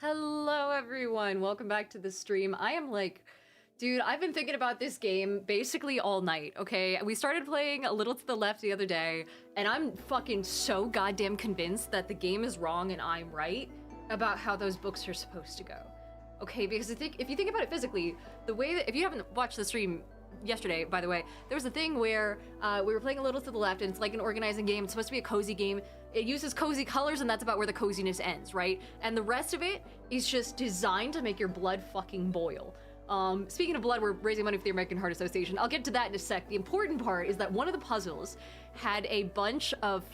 Hello everyone, welcome back to the stream. I am like, dude, I've been thinking about this game basically all night, okay? We started playing A Little to the Left the other day, and I'm fucking so goddamn convinced that the game is wrong and I'm right about how those books are supposed to go. Okay, because if you think about it physically, the way that, if you haven't watched the stream yesterday, by the way, there was a thing where we were playing A Little to the Left, and it's like an organizing game. It's supposed to be a cozy game. It uses cozy colors, and that's about where the coziness ends, right? And the rest of it is just designed to make your blood fucking boil. Speaking of blood, we're raising money for the American Heart Association. I'll get to that in a sec. The important part is that one of the puzzles had a bunch of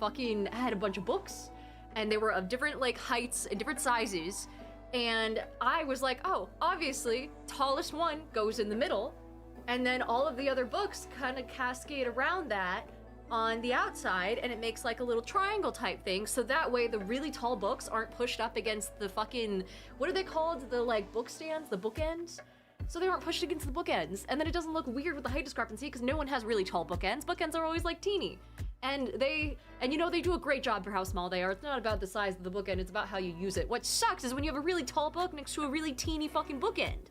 books, and they were of different like heights and different sizes. And I was like, oh, obviously, tallest one goes in the middle, and then all of the other books kind of cascade around that on the outside, and it makes like a little triangle type thing, so that way the really tall books aren't pushed up against the fucking, what are they called? The like book stands, the bookends? So they aren't pushed against the bookends, and then it doesn't look weird with the height discrepancy, because no one has really tall bookends. Bookends are always like teeny. And they do a great job for how small they are. It's not about the size of the bookend, it's about how you use it. What sucks is when you have a really tall book next to a really teeny fucking bookend.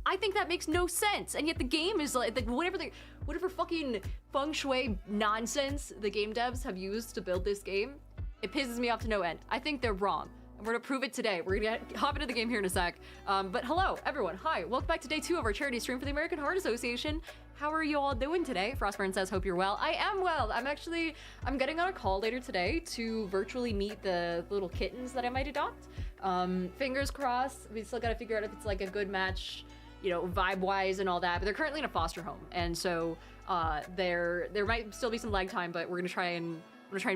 I think that makes no sense, and yet the game is like whatever fucking feng shui nonsense the game devs have used to build this game, it pisses me off to no end. I think they're wrong, and we're gonna prove it today. We're gonna hop into the game here in a sec. But hello, everyone. Hi, welcome back to day 2 of our charity stream for the American Heart Association. How are you all doing today? Frostburn says, hope you're well. I am well. I'm getting on a call later today to virtually meet the little kittens that I might adopt. Fingers crossed. We still gotta figure out if it's like a good match, you know, vibe-wise and all that, but they're currently in a foster home, and so there might still be some lag time, but I'm gonna try and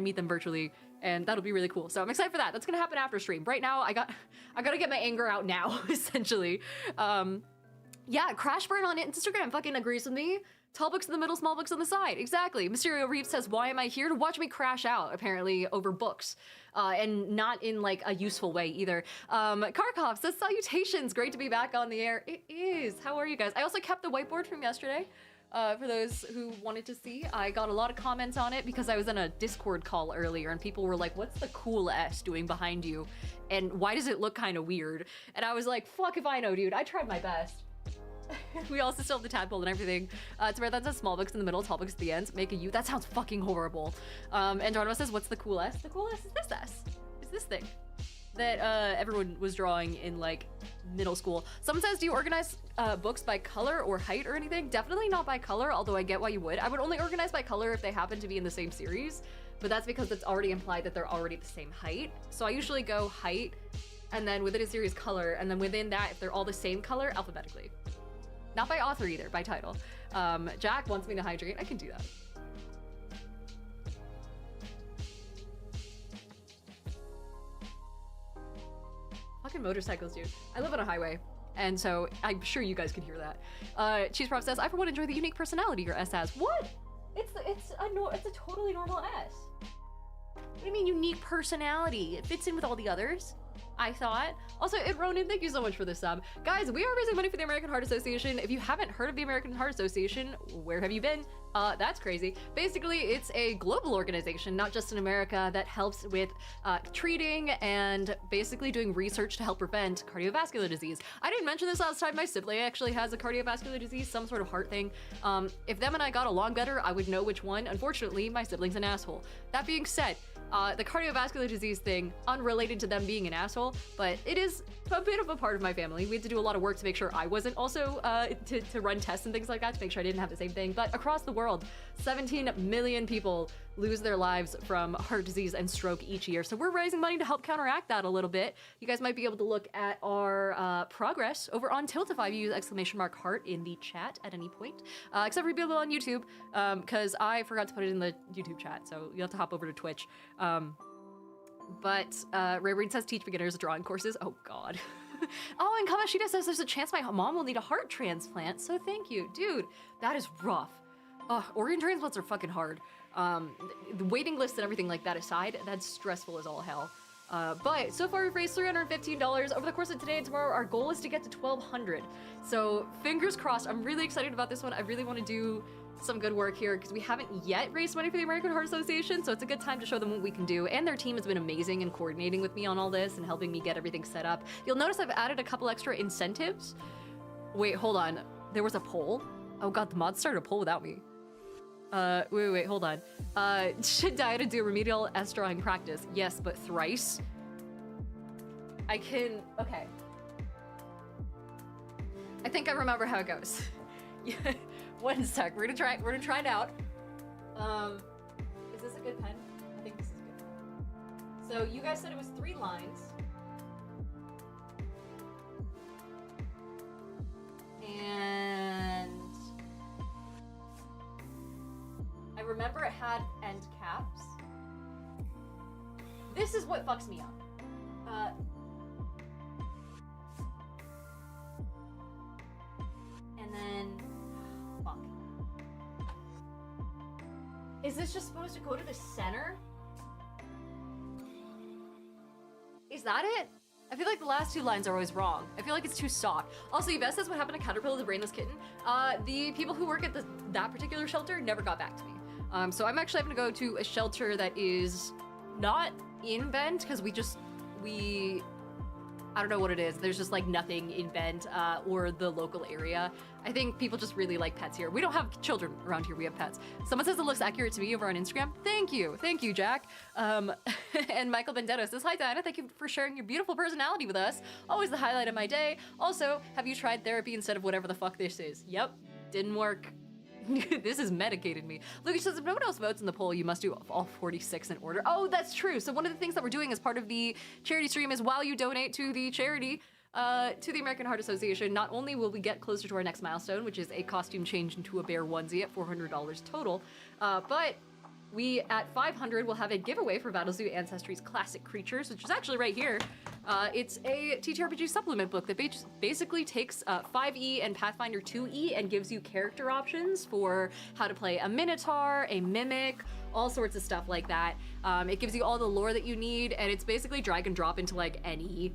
meet them virtually, and that'll be really cool. So I'm excited for that. That's gonna happen after stream. Right now, I gotta get my anger out now, essentially. Yeah, Crashburn on Instagram fucking agrees with me. Tall books in the middle, small books on the side. Exactly. Mysterio Reeves says, why am I here? To watch me crash out, apparently, over books. And not in, like, a useful way, either. Karkov says, salutations. Great to be back on the air. It is. How are you guys? I also kept the whiteboard from yesterday. For those who wanted to see, I got a lot of comments on it because I was in a Discord call earlier, and people were like, what's the cool S doing behind you? And why does it look kind of weird? And I was like, fuck if I know, dude. I tried my best. We also still have the tadpole and everything. That says small books in the middle, tall books at the ends. Make a U. That sounds fucking horrible. And Darnell says, what's the cool S? The cool S is this S. It's this thing that everyone was drawing in like middle school. Someone says, do you organize books by color or height or anything? Definitely not by color, although I get why you would. I would only organize by color if they happen to be in the same series, but that's because it's already implied that they're already the same height. So I usually go height, and then within a series color, and then within that, if they're all the same color, alphabetically. Not by author either, by title. Jack wants me to hydrate. I can do that. Fucking motorcycles, dude. I live on a highway, and so I'm sure you guys can hear that. Cheese Prof says, I for one enjoy the unique personality your S has. What? It's a totally normal S. What do you mean unique personality? It fits in with all the others, I thought. Also, Ronan, thank you so much for this sub. Guys, we are raising money for the American Heart Association. If you haven't heard of the American Heart Association, where have you been? That's crazy. Basically, it's a global organization, not just in America, that helps with treating and basically doing research to help prevent cardiovascular disease. I didn't mention this last time. My sibling actually has a cardiovascular disease, some sort of heart thing. If them and I got along better, I would know which one. Unfortunately, my sibling's an asshole. That being said, the cardiovascular disease thing, unrelated to them being an asshole, but it is a bit of a part of my family. We had to do a lot of work to make sure I wasn't also, to run tests and things like that, to make sure I didn't have the same thing. But across the world, 17 million people lose their lives from heart disease and stroke each year. So we're raising money to help counteract that a little bit. You guys might be able to look at our progress over on Tiltify. You use !heart in the chat at any point, except for people on YouTube, because I forgot to put it in the YouTube chat, so you have to hop over to Twitch. But Ray Reed says teach beginners drawing courses. Oh God. Oh, and Kamashita says there's a chance my mom will need a heart transplant, so thank you. Dude, that is rough. Organ transplants are fucking hard. The waiting list and everything like that aside, that's stressful as all hell. But so far we've raised $315 over the course of today and tomorrow. Our goal is to get to 1,200. So fingers crossed. I'm really excited about this one. I really want to do some good work here because we haven't yet raised money for the American Heart Association, so it's a good time to show them what we can do. And their team has been amazing in coordinating with me on all this and helping me get everything set up. You'll notice I've added a couple extra incentives. Wait, hold on. There was a poll? Oh god, the mods started a poll without me. Wait, hold on. Should Diana do remedial S drawing practice? Yes, but thrice? Okay. I think I remember how it goes. Yeah, 1 sec, we're gonna try it out. Is this a good pen? I think this is a good pen. So you guys said it was 3 lines. And I remember it had end caps. This is what fucks me up. And then, fuck. Is this just supposed to go to the center? Is that it? I feel like the last 2 lines are always wrong. I feel like it's too soft. Also, Yvette says what happened to Caterpillar the Brainless Kitten. The people who work at that particular shelter never got back to me. So I'm actually having to go to a shelter that is not in Bend because I don't know what it is. There's just like nothing in Bend or the local area. I think people just really like pets here. We don't have children around here, we have pets. Someone says it looks accurate to me over on Instagram. Thank you, Jack. And Michael Benedetto says, hi Diana, thank you for sharing your beautiful personality with us. Always the highlight of my day. Also, have you tried therapy instead of whatever the fuck this is? Yep, didn't work. This has medicated me. Lucas says, if no one else votes in the poll, you must do all 46 in order. Oh, that's true. So one of the things that we're doing as part of the charity stream is while you donate to the charity, to the American Heart Association, not only will we get closer to our next milestone, which is a costume change into a bear onesie at $400 total, but we, at 500, will have a giveaway for Battlezoo Ancestry's Classic Creatures, which is actually right here. It's a TTRPG supplement book that basically takes 5e and Pathfinder 2e and gives you character options for how to play a Minotaur, a Mimic, all sorts of stuff like that. It gives you all the lore that you need, and it's basically drag and drop into like any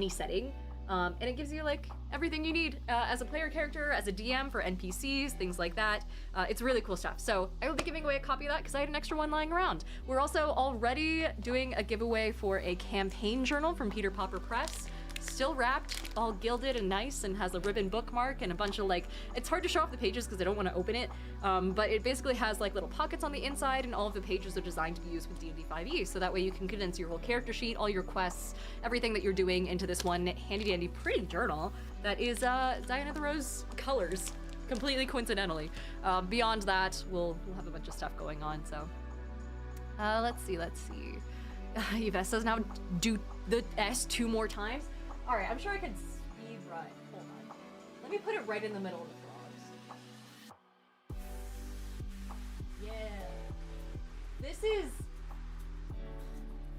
setting. And it gives you like everything you need as a player character, as a DM for NPCs, things like that. It's really cool stuff. So I will be giving away a copy of that because I had an extra one lying around. We're also already doing a giveaway for a campaign journal from Peter Popper Press. Still wrapped, all gilded and nice, and has a ribbon bookmark and a bunch of like, it's hard to show off the pages because I don't want to open it, but it basically has like little pockets on the inside, and all of the pages are designed to be used with D&D 5e, so that way you can condense your whole character sheet, all your quests, everything that you're doing into this one handy dandy pretty journal that is Diana the Rose colors, completely coincidentally. Beyond that, we'll have a bunch of stuff going on, so. Let's see. Yves says now do the S 2 more times. All right, I'm sure I could speed run. Hold on. Let me put it right in the middle of the frogs. Yeah. This is...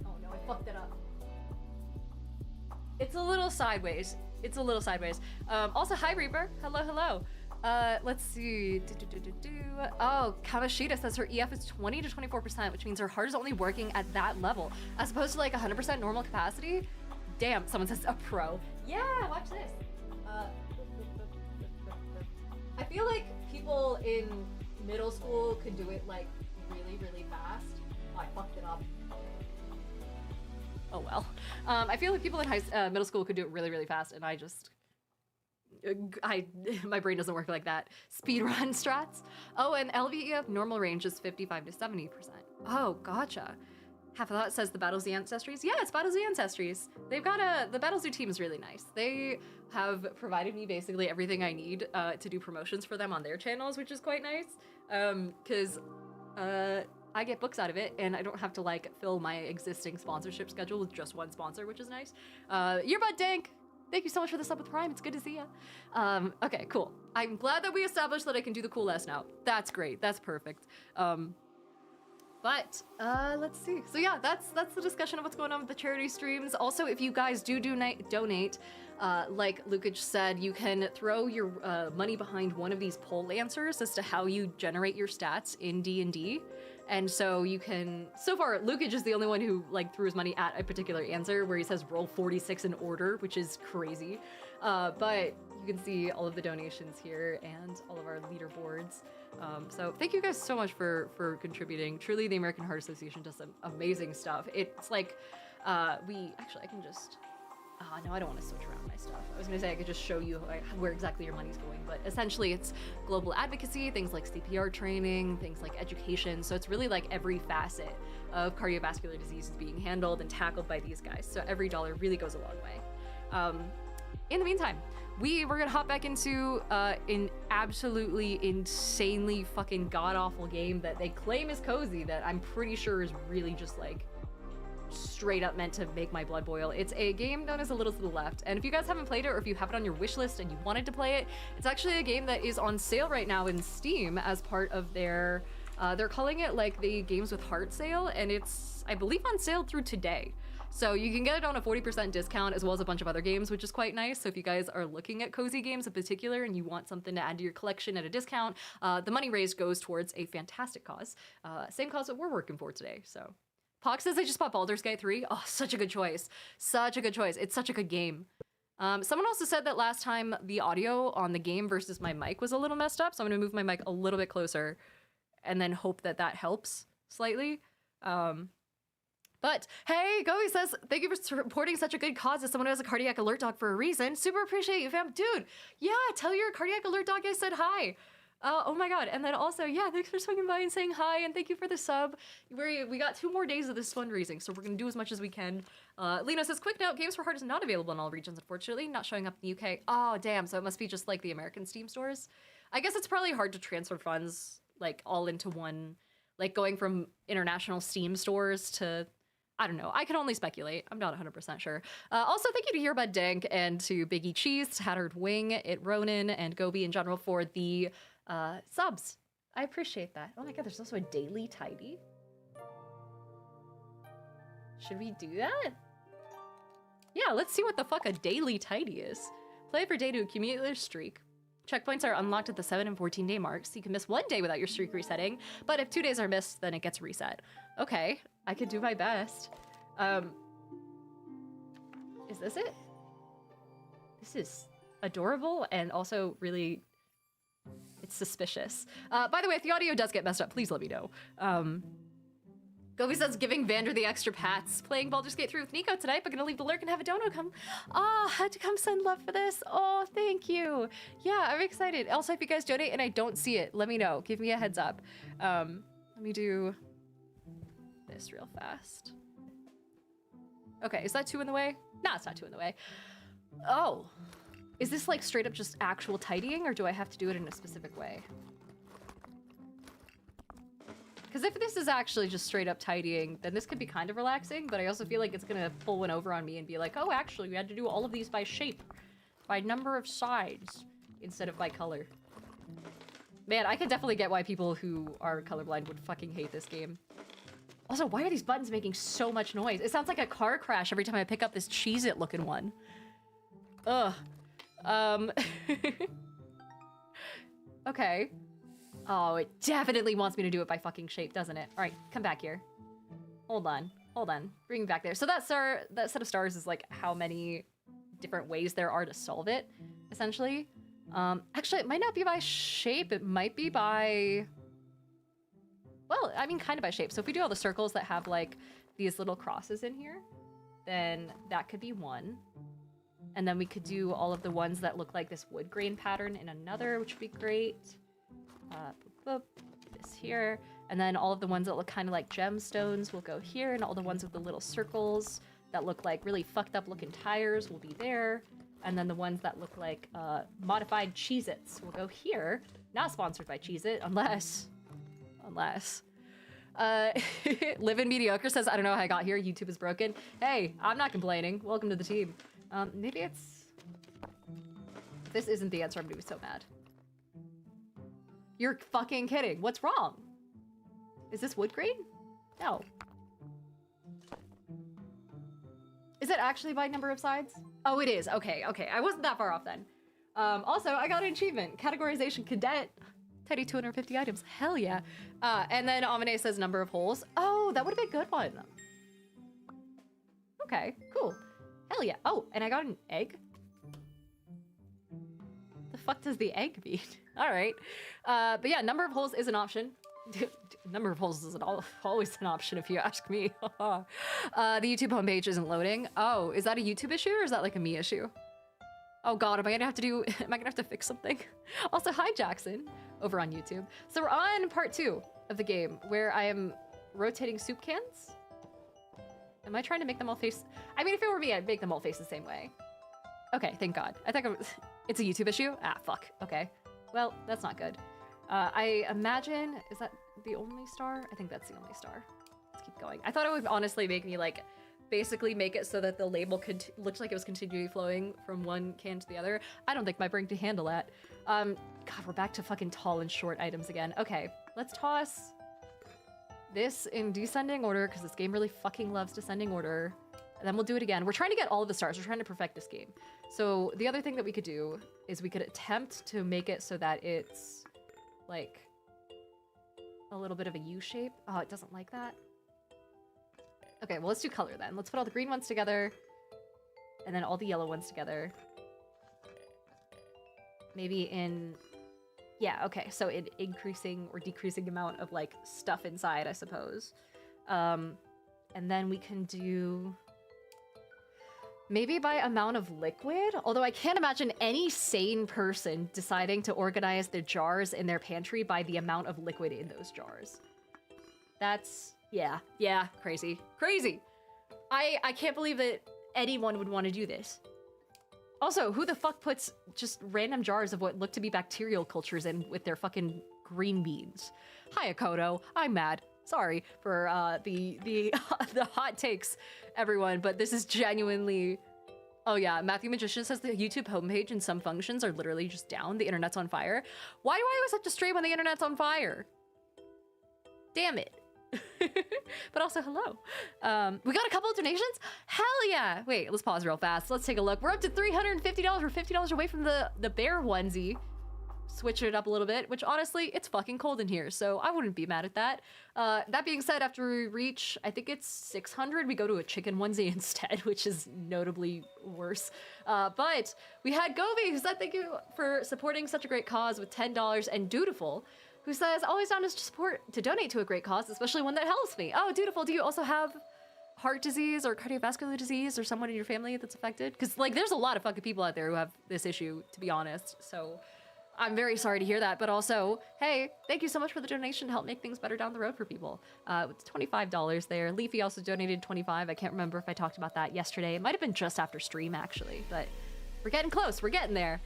Oh no, I fucked it up. It's a little sideways. Also, hi Reaper. Hello. Let's see. Oh, Kamashita says her EF is 20 to 24%, which means her heart is only working at that level, as opposed to like 100% normal capacity. Damn, someone says a pro. Yeah, watch this. I feel like people in middle school could do it like really, really fast. Oh, I fucked it up. Oh well. I feel like people in middle school could do it really, really fast, and my brain doesn't work like that. Speedrun strats. Oh, and LVEF normal range is 55 to 70%. Oh, gotcha. Half of that says the Battlezoo Ancestries. Yeah, it's Battlezoo Ancestries. They've got the Battlezoo team is really nice. They have provided me basically everything I need to do promotions for them on their channels, which is quite nice. Because I get books out of it, and I don't have to like fill my existing sponsorship schedule with just one sponsor, which is nice. Earbud Dank, thank you so much for the sub with Prime. It's good to see ya. Okay, cool. I'm glad that we established that I can do the cool S now. That's great. That's perfect. But let's see. So yeah, that's the discussion of what's going on with the charity streams. Also, if you guys do donate, like Lukic said, you can throw your money behind one of these poll answers as to how you generate your stats in D&D. And so you can, so far, Lukage is the only one who like threw his money at a particular answer where he says roll 46 in order, which is crazy. But you can see all of the donations here and all of our leaderboards. So thank you guys so much for contributing. Truly, the American Heart Association does some amazing stuff. It's like, I can just, no, I don't want to switch around my stuff. I was gonna say I could just show you where exactly your money's going, but essentially it's global advocacy, things like CPR training, things like education. So it's really like every facet of cardiovascular disease is being handled and tackled by these guys. So every dollar really goes a long way. In the meantime, we're gonna hop back into an absolutely insanely fucking god-awful game that they claim is cozy that I'm pretty sure is really just like straight up meant to make my blood boil. It's a game known as A Little to the Left, and if you guys haven't played it or if you have it on your wish list and you wanted to play it, it's actually a game that is on sale right now in Steam as part of their they're calling it like the Games with Heart sale, and it's I believe on sale through today. So you can get it on a 40% discount as well as a bunch of other games, which is quite nice. So if you guys are looking at cozy games in particular and you want something to add to your collection at a discount, the money raised goes towards a fantastic cause. Same cause that we're working for today, so. Pox says I just bought Baldur's Gate 3. Oh, such a good choice. Such a good choice. It's such a good game. Someone also said that last time the audio on the game versus my mic was a little messed up, so I'm gonna move my mic a little bit closer and then hope that that helps slightly. But hey, Goey says, thank you for supporting such a good cause as someone who has a cardiac alert dog for a reason. Super appreciate you, fam. Dude, yeah, tell your cardiac alert dog I said hi. Oh my god, and then also, yeah, thanks for swinging by and saying hi, and thank you for the sub. We got 2 more days of this fundraising, so we're gonna do as much as we can. Lena says, quick note, Games for Heart is not available in all regions, unfortunately, not showing up in the UK. Oh, damn, so it must be just like the American Steam stores. I guess it's probably hard to transfer funds, like, all into one, like, going from international Steam stores to, I don't know, I can only speculate. I'm not 100% sure. Also, thank you to Earbud Dank and to Biggie Cheese, Tattered Wing, It Ronin, and Gobi in general for the subs. I appreciate that. Oh my god, there's also a daily tidy. Should we do that? Yeah, let's see what the fuck a daily tidy is. Play every day to accumulate your streak. Checkpoints are unlocked at the 7 and 14 day marks. So you can miss 1 day without your streak resetting, but if 2 days are missed, then it gets reset. Okay, I could do my best. Is this it? This is adorable and also really, it's suspicious. By the way, if the audio does get messed up, please let me know. Gobi says, giving Vander the extra pats. Playing Baldur's Gate 3 with Nico tonight, but gonna leave the lurk and have a dono come. Oh, had to come send love for this. Oh, thank you. Yeah, I'm excited. Also, if you guys donate and I don't see it, let me know. Give me a heads up. Let me do this real fast. Okay, is that 2 in the way? No, it's not 2 in the way. Oh, is this like straight up just actual tidying, or do I have to do it in a specific way? Because if this is actually just straight up tidying, then this could be kind of relaxing, but I also feel like it's gonna pull one over on me and be like, oh, actually, we had to do all of these by shape, by number of sides, instead of by color. Man, I could definitely get why people who are colorblind would fucking hate this game. Also, why are these buttons making so much noise? It sounds like a car crash every time I pick up this Cheez-It looking one. Ugh. Okay. Oh, it definitely wants me to do it by fucking shape, doesn't it? All right, come back here. Hold on. Bring me back there. So that set of stars is like how many different ways there are to solve it, essentially. Actually, it might not be by shape. It might be by... Well, I mean, kind of by shape. So if we do all the circles that have like these little crosses in here, then that could be one. And then we could do all of the ones that look like this wood grain pattern in another, which would be great. This here. And then all of the ones that look kind of like gemstones will go here, and all the ones with the little circles that look like really fucked up looking tires will be there. And then the ones that look like modified Cheez-Its will go here. Not sponsored by Cheez-It, unless... Live in Mediocre says, I don't know how I got here. YouTube is broken. Hey, I'm not complaining. Welcome to the team. Maybe it's... If this isn't the answer, I'm gonna be so mad. You're fucking kidding. What's wrong? Is this wood grain? No. Is it actually by number of sides? Oh, it is. Okay. I wasn't that far off then. Also, I got an achievement. Categorization Cadet. Teddy 250 items. Hell yeah. And then Amine says number of holes. Oh, that would have been a good one. Okay, cool. Hell yeah. Oh, and I got an egg. The fuck does the egg mean? All right. But yeah, number of holes is an option. Number of holes is always an option if you ask me. The YouTube homepage isn't loading. Oh, is that a YouTube issue or is that like a me issue? Oh God, am I gonna have to fix something? Also, hi Jackson, over on YouTube. So we're on part 2 of the game where I am rotating soup cans. Am I trying to make them all face? I mean, if it were me, I'd make them all face the same way. Okay, thank God. I think it's a YouTube issue. Ah, fuck. Okay. Well, that's not good. I imagine, is that the only star? I think that's the only star. Let's keep going. I thought it would honestly make me like, basically make it so that the label looks like it was continually flowing from one can to the other. I don't think my brain can handle that. God, we're back to fucking tall and short items again. Okay, let's toss this in descending order because this game really fucking loves descending order. And then we'll do it again. We're trying to get all of the stars. We're trying to perfect this game. So the other thing that we could do is we could attempt to make it so that it's like a little bit of a U shape. Oh, it doesn't like that. Okay, well, let's do color then. Let's put all the green ones together and then all the yellow ones together. Maybe in, yeah, okay. So in increasing or decreasing amount of like stuff inside, I suppose. And then we can do maybe by amount of liquid, although I can't imagine any sane person deciding to organize their jars in their pantry by the amount of liquid in those jars. That's, yeah, crazy. Crazy! I can't believe that anyone would want to do this. Also, who the fuck puts just random jars of what look to be bacterial cultures in with their fucking green beans? Hi, Akoto. I'm mad. Sorry for the hot takes, everyone, but this is genuinely... Oh yeah, Matthew Magician says the YouTube homepage and some functions are literally just down. The internet's on fire. Why do I always have to stream when the internet's on fire? Damn it. But also, hello. We got a couple of donations? Hell yeah! Wait, let's pause real fast. Let's take a look. We're up to $350. We're $50 away from the bear onesie. Switch it up a little bit, which honestly, it's fucking cold in here, so I wouldn't be mad at that. That being said, after we reach, I think it's 600, we go to a chicken onesie instead, which is notably worse. But we had Govi, who said thank you for supporting such a great cause with $10, and Dutiful, who says, always down to donate to a great cause, especially one that helps me. Oh, Dutiful, do you also have heart disease or cardiovascular disease or someone in your family that's affected? Because, like, there's a lot of fucking people out there who have this issue, to be honest, so I'm very sorry to hear that, but also, hey, thank you so much for the donation to help make things better down the road for people. It's $25 there. Leafy also donated $25. I can't remember if I talked about that yesterday. It might have been just after stream, actually, but we're getting close. We're getting there.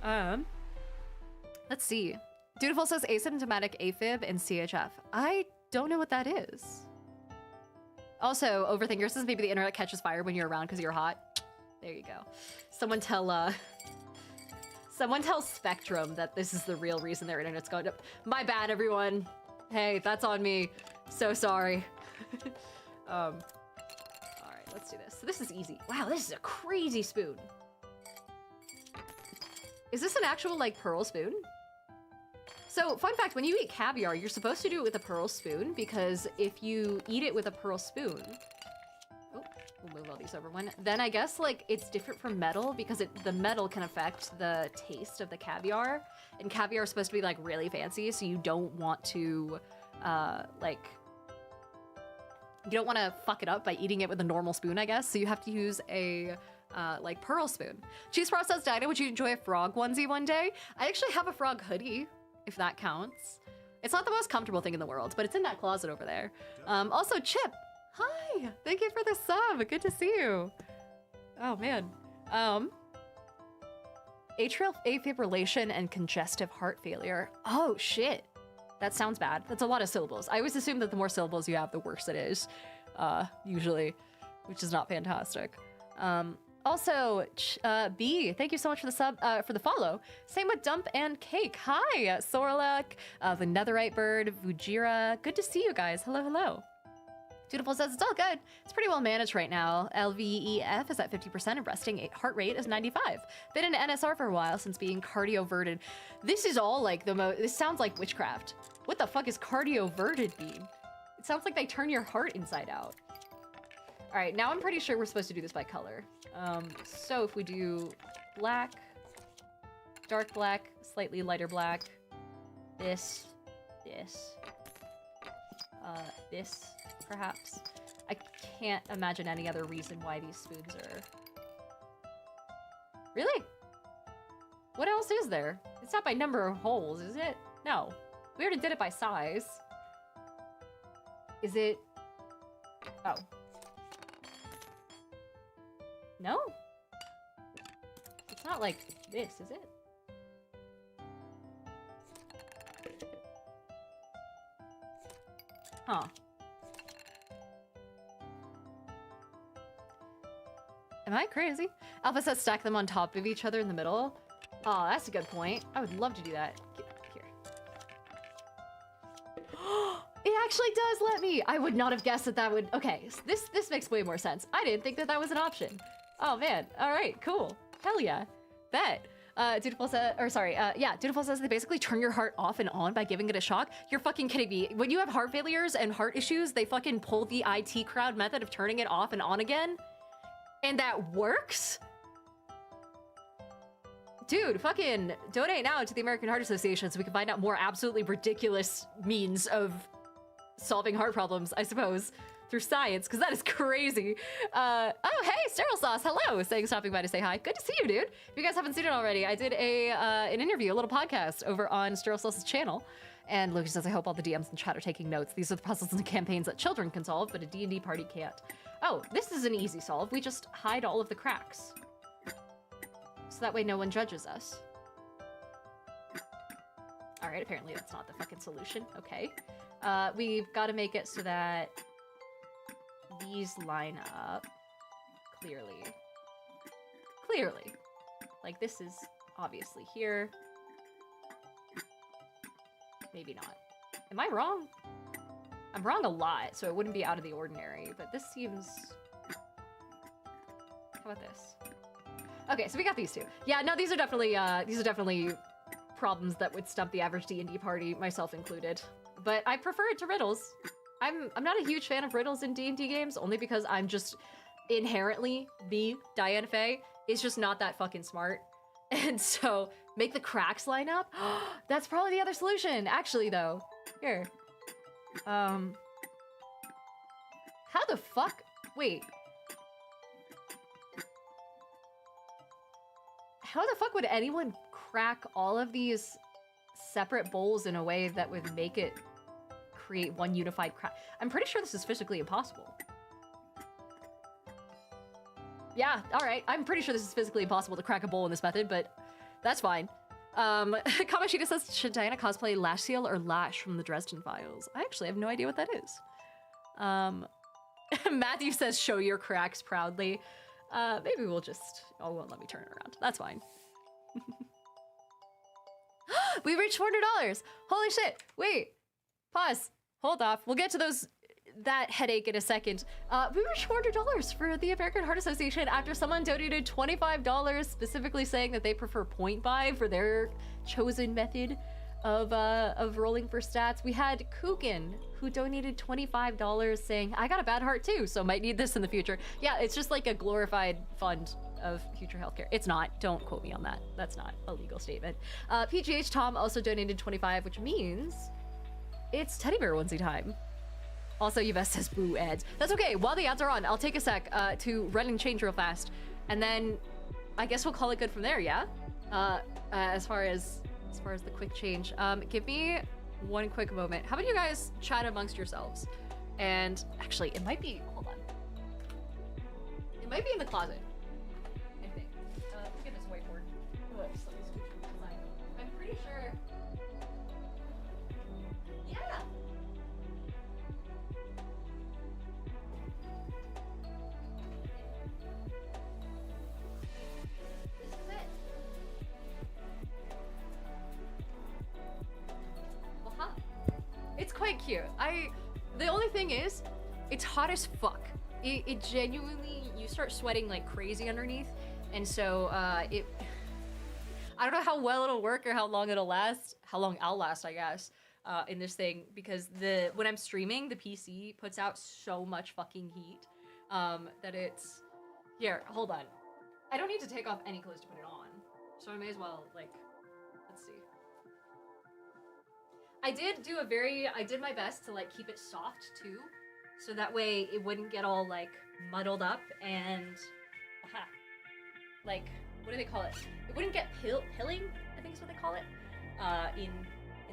Let's see. Dutiful says asymptomatic AFib and CHF. I don't know what that is. Also, Overthinker says maybe the internet catches fire when you're around because you're hot. There you go. Someone tell Spectrum that this is the real reason their internet's going up. My bad, everyone. Hey, that's on me. So sorry. All right, let's do this. So this is easy. Wow, this is a crazy spoon. Is this an actual, like, pearl spoon? So, fun fact, when you eat caviar, you're supposed to do it with a pearl spoon because if you eat it with a pearl spoon... Oh, we'll move all these over one. Then I guess, like, it's different from metal because the metal can affect the taste of the caviar. And caviar is supposed to be, like, really fancy, so you don't want to, like... You don't want to fuck it up by eating it with a normal spoon, I guess. So you have to use a... like pearl spoon. Cheese Process Dinah, would you enjoy a frog onesie one day? I actually have a frog hoodie, if that counts. It's not the most comfortable thing in the world, but it's in that closet over there. Also, Chip, hi, thank you for the sub. Good to see you. Oh man. Atrial fibrillation and congestive heart failure. Oh shit, that sounds bad. That's a lot of syllables. I always assume that the more syllables you have, the worse it is, usually, which is not fantastic. Also, B, thank you so much for the sub, for the follow. Same with Dump and Cake. Hi, Sorlak, the Netherite Bird, Vujira. Good to see you guys. Hello, hello. Dutiful says it's all good. It's pretty well managed right now. LVEF is at 50% and resting heart rate is 95. Been in NSR for a while since being cardioverted. This is all like this sounds like witchcraft. What the fuck is cardioverted mean? It sounds like they turn your heart inside out. All right, now I'm pretty sure we're supposed to do this by color. So if we do black, dark black, slightly lighter black, this, perhaps. I can't imagine any other reason why these spoons are... Really? What else is there? It's not by number of holes, is it? No. We already did it by size. Is it... Oh. No? It's not like this, is it? Huh. Am I crazy? Alpha says stack them on top of each other in the middle. Oh, that's a good point. I would love to do that. Here. It actually does let me. I would not have guessed that that would... Okay, so this makes way more sense. I didn't think that that was an option. Oh, man. All right, cool. Hell yeah. Bet. Dutiful says, Dutiful says they basically turn your heart off and on by giving it a shock. You're fucking kidding me. When you have heart failures and heart issues, they fucking pull the IT crowd method of turning it off and on again? And that works? Dude, fucking donate now to the American Heart Association so we can find out more absolutely ridiculous means of solving heart problems, I suppose, through science, because that is crazy. Oh, hey, Sterile Sauce, hello, stopping by to say hi. Good to see you, dude. If you guys haven't seen it already, I did an interview, a little podcast over on Sterile Sauce's channel. And Lucas says, I hope all the DMs in chat are taking notes. These are the puzzles and campaigns that children can solve, but a D&D party can't. Oh, this is an easy solve. We just hide all of the cracks. So that way no one judges us. All right, apparently that's not the fucking solution. Okay. We've got to make it so that these line up clearly. Clearly. Like this is obviously here. Maybe not. Am I wrong? I'm wrong a lot, so it wouldn't be out of the ordinary, but this seems... How about this? Okay, so we got these two. Yeah, no, these are definitely problems that would stump the average D&D party, myself included. But I prefer it to riddles. I'm not a huge fan of riddles in D&D games, only because I'm just inherently, Diana Faye, is just not that fucking smart. And so, make the cracks line up? That's probably the other solution, actually, though. Here. How the fuck? Wait. How the fuck would anyone crack all of these separate bowls in a way that would make it create one unified crack? I'm pretty sure this is physically impossible. Yeah, all right. I'm pretty sure this is physically impossible to crack a bowl in this method, but that's fine. Kamashita says, should Diana cosplay Lash Seal or Lash from the Dresden Files? I actually have no idea what that is. Matthew says, show your cracks proudly. Maybe we'll just... Oh, won't let me turn it around. That's fine. We reached $400! Holy shit! Wait. Pause. Hold off. We'll get to that headache in a second. We reached $400 for the American Heart Association after someone donated $25, specifically saying that they prefer point buy for their chosen method of rolling for stats. We had Kukin, who donated $25 saying, I got a bad heart too, so might need this in the future. Yeah, it's just like a glorified fund of future healthcare. It's not. Don't quote me on that. That's not a legal statement. PGH Tom also donated 25, which means it's teddy bear onesie time. Also, Yves says boo ads. That's okay. While the ads are on, I'll take a sec to run and change real fast. And then I guess we'll call it good from there, yeah? As far as the quick change. Give me one quick moment. How about you guys chat amongst yourselves? And actually, it might be, hold on. It might be in the closet, I think. Let's get this whiteboard. Whoops, I'm pretty sure. Yeah. This is it. Well, huh? It's quite cute. The only thing is, It's hot as fuck. It genuinely, you start sweating like crazy underneath. And so I don't know how well it'll work or how long it'll last. How long I'll last, I guess, in this thing. Because when I'm streaming, the PC puts out so much fucking heat that it's... Here, hold on. I don't need to take off any clothes to put it on. So I may as well, like, let's see. I did my best to like keep it soft too. So that way it wouldn't get all like muddled up and, like, what do they call it? It wouldn't get pilling, I think is what they call it, in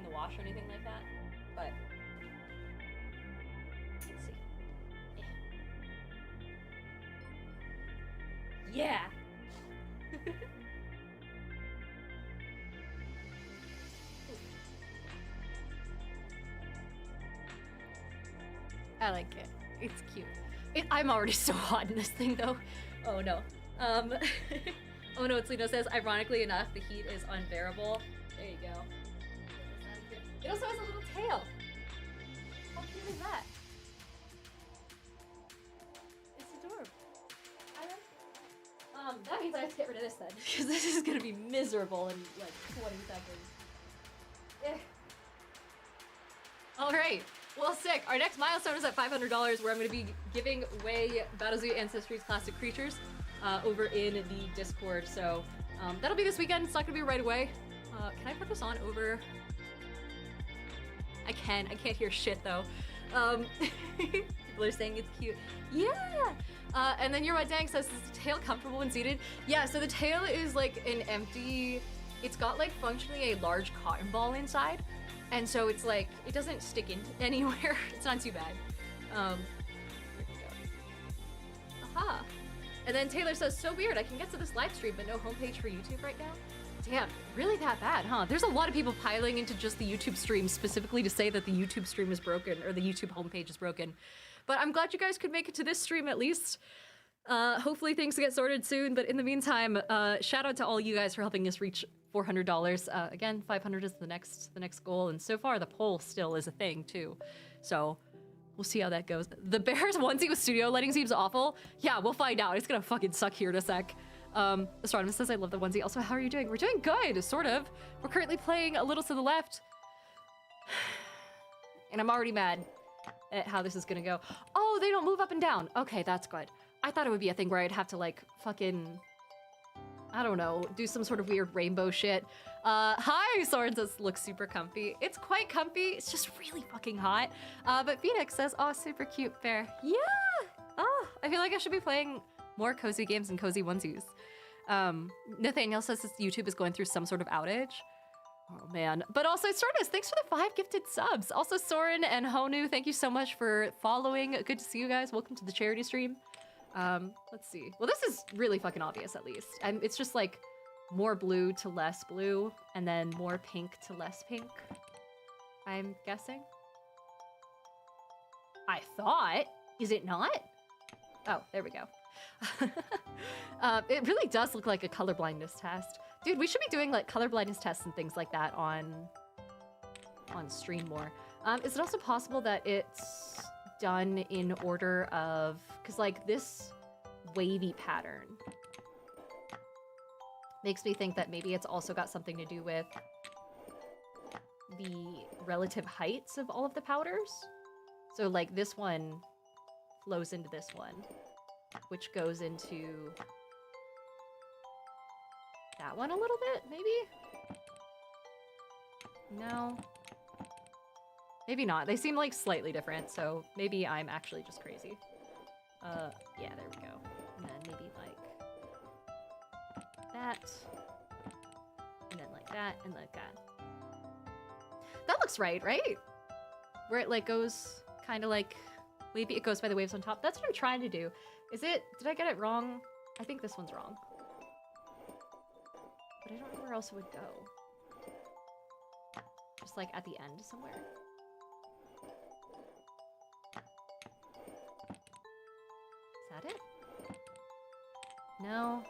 the wash or anything like that. But let's see. Yeah. I like it. It's cute. I'm already so hot in this thing though. Oh no. Oh no, Lino says, ironically enough, the heat is unbearable. There you go. It also has a little tail. How cute is that? It's adorable. I like it. That means I have to get rid of this then, because this is gonna be miserable in like 20 seconds. Eh. All right. Well, sick. Our next milestone is at $500, where I'm going to be giving away Battlezoo Ancestry's classic creatures over in the Discord. So that'll be this weekend. It's not going to be right away. Can I put this on over? I can. I can't hear shit though. People are saying it's cute. Yeah. And then Your Red Dang says, is the tail comfortable when seated? Yeah. So the tail is like an empty. It's got like functionally a large cotton ball inside. And so it's like, it doesn't stick in anywhere. It's not too bad. Here we go. Aha. And then Taylor says, so weird, I can get to this live stream, but no homepage for YouTube right now? Damn, really that bad, huh? There's a lot of people piling into just the YouTube stream specifically to say that the YouTube stream is broken, or the YouTube homepage is broken. But I'm glad you guys could make it to this stream at least. Hopefully things get sorted soon, but in the meantime, shout out to all you guys for helping us reach $400. Again, 500 is the next goal, and so far the poll still is a thing too. So we'll see how that goes. The Bears onesie with studio lighting seems awful. Yeah, we'll find out. It's gonna fucking suck here in a sec. Astronomus says, I love the onesie. Also, how are you doing? We're doing good, sort of. We're currently playing a little to the left. And I'm already mad at how this is gonna go. Oh, they don't move up and down. Okay, that's good. I thought it would be a thing where I'd have to like fucking, I don't know, do some sort of weird rainbow shit. Hi, Soren says, looks super comfy. It's quite comfy, it's just really fucking hot. But Phoenix says, oh, super cute bear. Yeah! Oh, I feel like I should be playing more cozy games and cozy onesies. Nathaniel says this YouTube is going through some sort of outage. Oh man. But also, Stardust, thanks for the 5 gifted subs. Also, Soren and Honu, thank you so much for following. Good to see you guys. Welcome to the charity stream. Let's see. Well, this is really fucking obvious, at least. And it's just like more blue to less blue, and then more pink to less pink, I'm guessing. I thought. Is it not? Oh, there we go. It really does look like a color blindness test. Dude, we should be doing like color blindness tests and things like that on stream more. Is it also possible that it's done in order of, because like this wavy pattern makes me think that maybe it's also got something to do with the relative heights of all of the powders. So like this one flows into this one, which goes into that one a little bit, maybe? No. Maybe not. They seem like slightly different, so maybe I'm actually just crazy. Yeah, there we go. And then maybe like that. And then like that, and like that. That looks right? Where it like goes kind of like, maybe it goes by the waves on top. That's what I'm trying to do. Is it, did I get it wrong? I think this one's wrong. But I don't know where else it would go. Just like at the end somewhere. Is that it? No.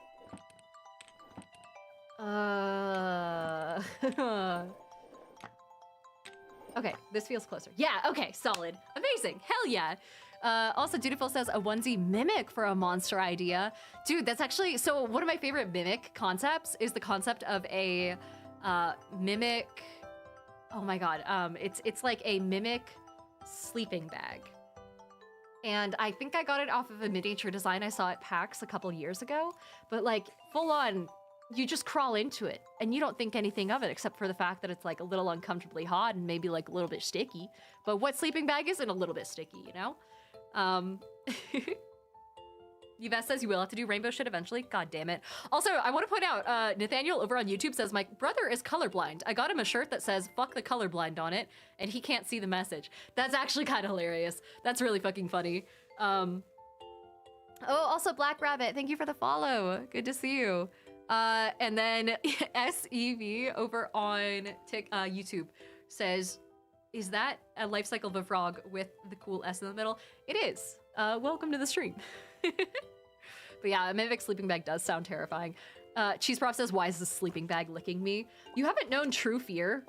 Okay, this feels closer. Yeah, okay, solid. Amazing. Hell yeah. Also, Dutiful says a onesie mimic for a monster idea. Dude, that's actually, so one of my favorite mimic concepts is the concept of a mimic, oh my god, it's like a mimic sleeping bag. And I think I got it off of a miniature design I saw at PAX a couple years ago, but like full on, you just crawl into it and you don't think anything of it except for the fact that it's like a little uncomfortably hot and maybe like a little bit sticky. But what sleeping bag isn't a little bit sticky, you know? Yvette says you will have to do rainbow shit eventually. God damn it. Also, I want to point out, Nathaniel over on YouTube says, my brother is colorblind. I got him a shirt that says, fuck the colorblind on it, and he can't see the message. That's actually kind of hilarious. That's really fucking funny. Oh, also Black Rabbit, thank you for the follow. Good to see you. And then SEV over on YouTube says, is that a life cycle of a frog with the cool S in the middle? It is. Welcome to the stream. But yeah, a mimic sleeping bag does sound terrifying. Cheese Prof says, why is this sleeping bag licking me? You haven't known true fear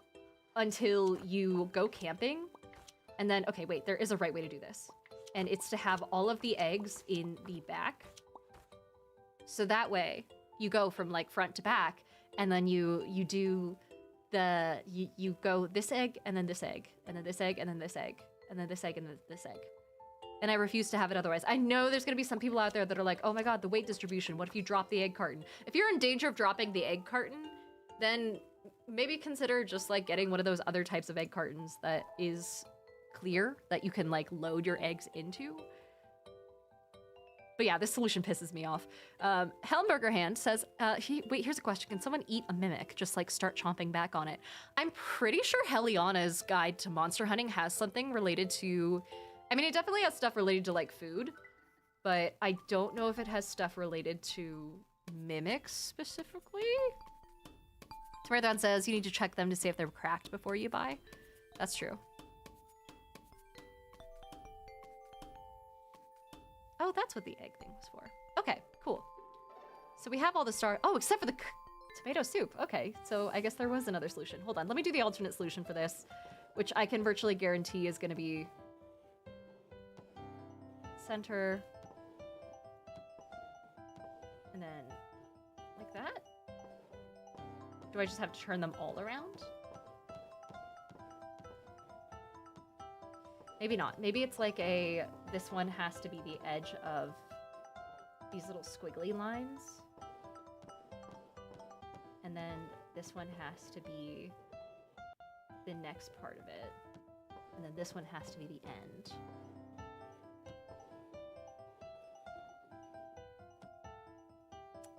until you go camping. And then, okay, wait, there is a right way to do this. And it's to have all of the eggs in the back. So that way you go from like front to back, and then you do the, you go this egg, and then this egg, and then this egg, and then this egg, and then this egg, and then this egg. And I refuse to have it otherwise. I know there's gonna be some people out there that are like, oh my god, the weight distribution, what if you drop the egg carton? If you're in danger of dropping the egg carton, then maybe consider just like getting one of those other types of egg cartons that is clear, that you can like load your eggs into. But yeah, this solution pisses me off. Helmberger Hand says, wait, here's a question. Can someone eat a mimic? Just like start chomping back on it. I'm pretty sure Heliana's Guide to Monster Hunting has something related to, I mean, it definitely has stuff related to like food, but I don't know if it has stuff related to mimics specifically. Marathon says you need to check them to see if they're cracked before you buy. That's true. Oh, that's what the egg thing was for. Okay, cool. So we have all the oh, except for the tomato soup. Okay, so I guess there was another solution. Hold on, let me do the alternate solution for this, which I can virtually guarantee is gonna be center, and then like that. Do I just have to turn them all around? Maybe not. Maybe it's like this one has to be the edge of these little squiggly lines. And then this one has to be the next part of it. And then this one has to be the end.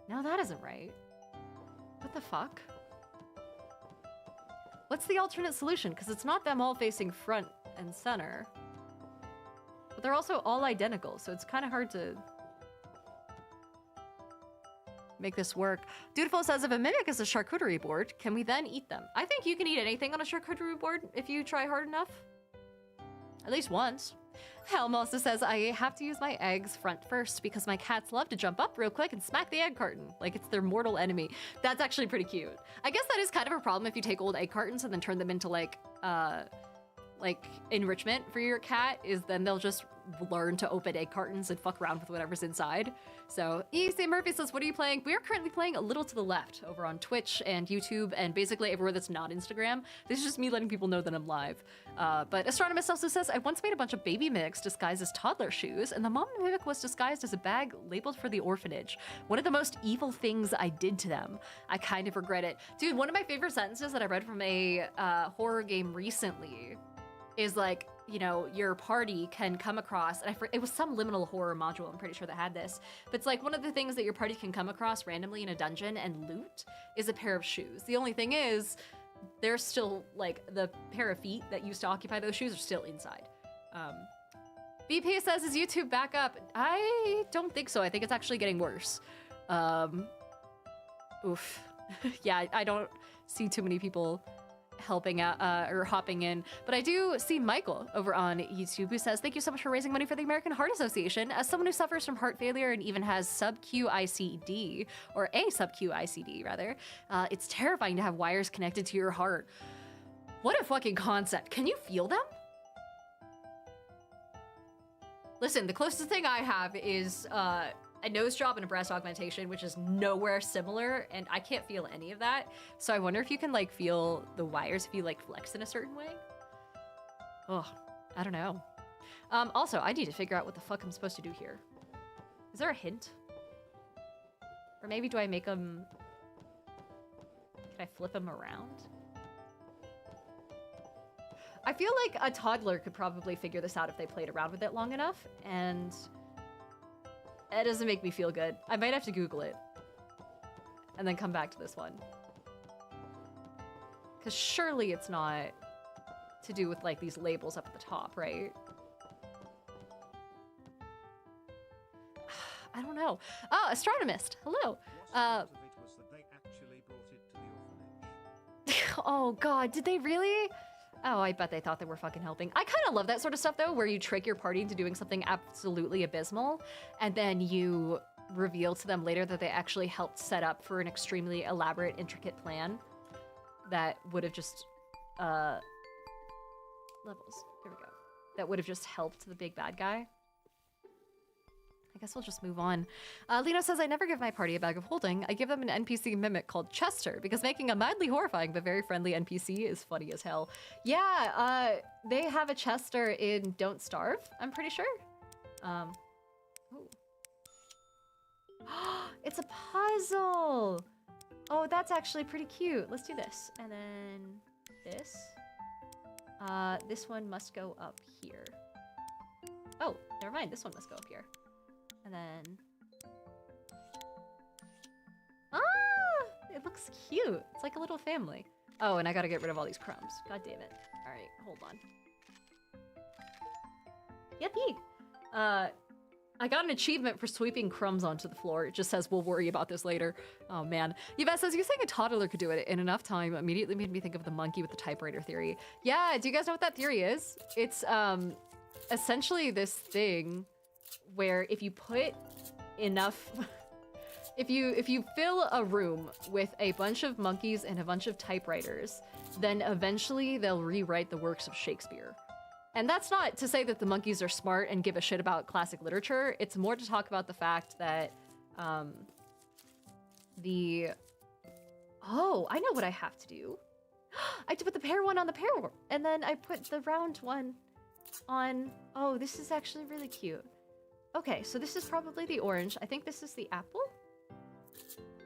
No, that isn't right. What the fuck? What's the alternate solution? Because it's not them all facing front and center. But they're also all identical, so it's kind of hard to make this work. Dutiful says, if a mimic is a charcuterie board, can we then eat them? I think you can eat anything on a charcuterie board if you try hard enough. At least once. Helm also says, I have to use my eggs front first because my cats love to jump up real quick and smack the egg carton like it's their mortal enemy. That's actually pretty cute. I guess that is kind of a problem if you take old egg cartons and then turn them into like enrichment for your cat, is then they'll just learn to open egg cartons and fuck around with whatever's inside. So E.C. Murphy says, what are you playing? We are currently playing A Little to the Left over on Twitch and YouTube and basically everywhere that's not Instagram. This is just me letting people know that I'm live. But Astronomus also says, I once made a bunch of baby mimics disguised as toddler shoes, and the mom mimic was disguised as a bag labeled for the orphanage. One of the most evil things I did to them. I kind of regret it. Dude, one of my favorite sentences that I read from a horror game recently is like, you know, your party can come across, and it was some liminal horror module, I'm pretty sure, that had this, but it's like one of the things that your party can come across randomly in a dungeon and loot is a pair of shoes. The only thing is, they're still, like, the pair of feet that used to occupy those shoes are still inside. BP says, is YouTube back up? I don't think so. I think it's actually getting worse. Oof. Yeah, I don't see too many people helping out or hopping in, but I do see Michael over on YouTube who says, thank you so much for raising money for the American Heart Association. As someone who suffers from heart failure and even has sub-Q ICD, or a sub-Q ICD rather, it's terrifying to have wires connected to your heart. What a fucking concept. Can you feel them? Listen, the closest thing I have is a nose job and a breast augmentation, which is nowhere similar, and I can't feel any of that. So I wonder if you can like feel the wires if you like flex in a certain way. Oh, I don't know. Also, I need to figure out what the fuck I'm supposed to do here. Is there a hint? Or maybe do I make them... Can I flip them around? I feel like a toddler could probably figure this out if they played around with it long enough, and it doesn't make me feel good. I might have to Google it and then come back to this one. Because surely it's not to do with like these labels up at the top, right? I don't know. Oh, astronomist. Hello. Oh god, did they really? Oh, I bet they thought they were fucking helping. I kind of love that sort of stuff, though, where you trick your party into doing something absolutely abysmal, and then you reveal to them later that they actually helped set up for an extremely elaborate, intricate plan that would have just, levels. Here we go. That would have just helped the big bad guy. I guess we'll just move on. Lino says, I never give my party a bag of holding. I give them an NPC mimic called Chester, because making a mildly horrifying but very friendly NPC is funny as hell. Yeah, they have a Chester in Don't Starve, I'm pretty sure. Ooh. It's a puzzle! Oh, that's actually pretty cute. Let's do this. And then this. This one must go up here. Oh, never mind. This one must go up here. And then... Ah! It looks cute. It's like a little family. Oh, and I gotta get rid of all these crumbs. God damn it. Alright, hold on. Yippee! I got an achievement for sweeping crumbs onto the floor. It just says, we'll worry about this later. Oh, man. Yvette says, you think a toddler could do it in enough time immediately made me think of the monkey with the typewriter theory. Yeah, do you guys know what that theory is? It's, essentially this thing where if you put enough... if you fill a room with a bunch of monkeys and a bunch of typewriters, then eventually they'll rewrite the works of Shakespeare. And that's not to say that the monkeys are smart and give a shit about classic literature. It's more to talk about the fact that Oh, I know what I have to do. I have to put the pear one on the pear one, and then I put the round one on... Oh, this is actually really cute. Okay, so this is probably the orange. I think this is the apple?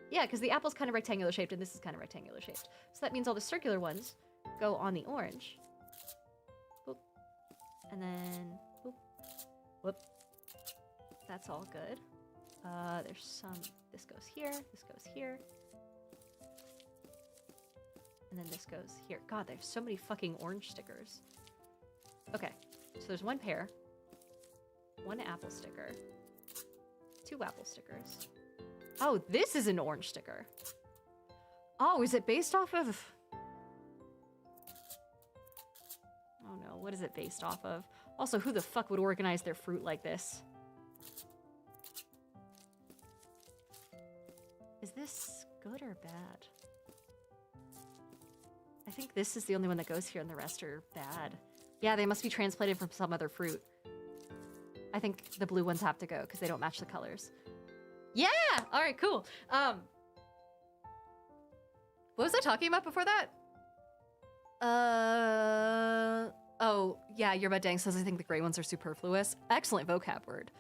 Yeah, because the apple's kind of rectangular shaped, and this is kind of rectangular shaped. So that means all the circular ones go on the orange. Boop. And then... Boop. Whoop. That's all good. There's some... This goes here, this goes here. And then this goes here. God, there's so many fucking orange stickers. Okay, so there's one pear. One apple sticker. Two apple stickers. Oh, this is an orange sticker. Oh, is it based off of... Oh no, what is it based off of? Also, who the fuck would organize their fruit like this? Is this good or bad? I think this is the only one that goes here and the rest are bad. Yeah, they must be transplanted from some other fruit. I think the blue ones have to go because they don't match the colors. Yeah! All right, cool. What was I talking about before that? Oh, yeah, Yerba Dang says I think the gray ones are superfluous. Excellent vocab word,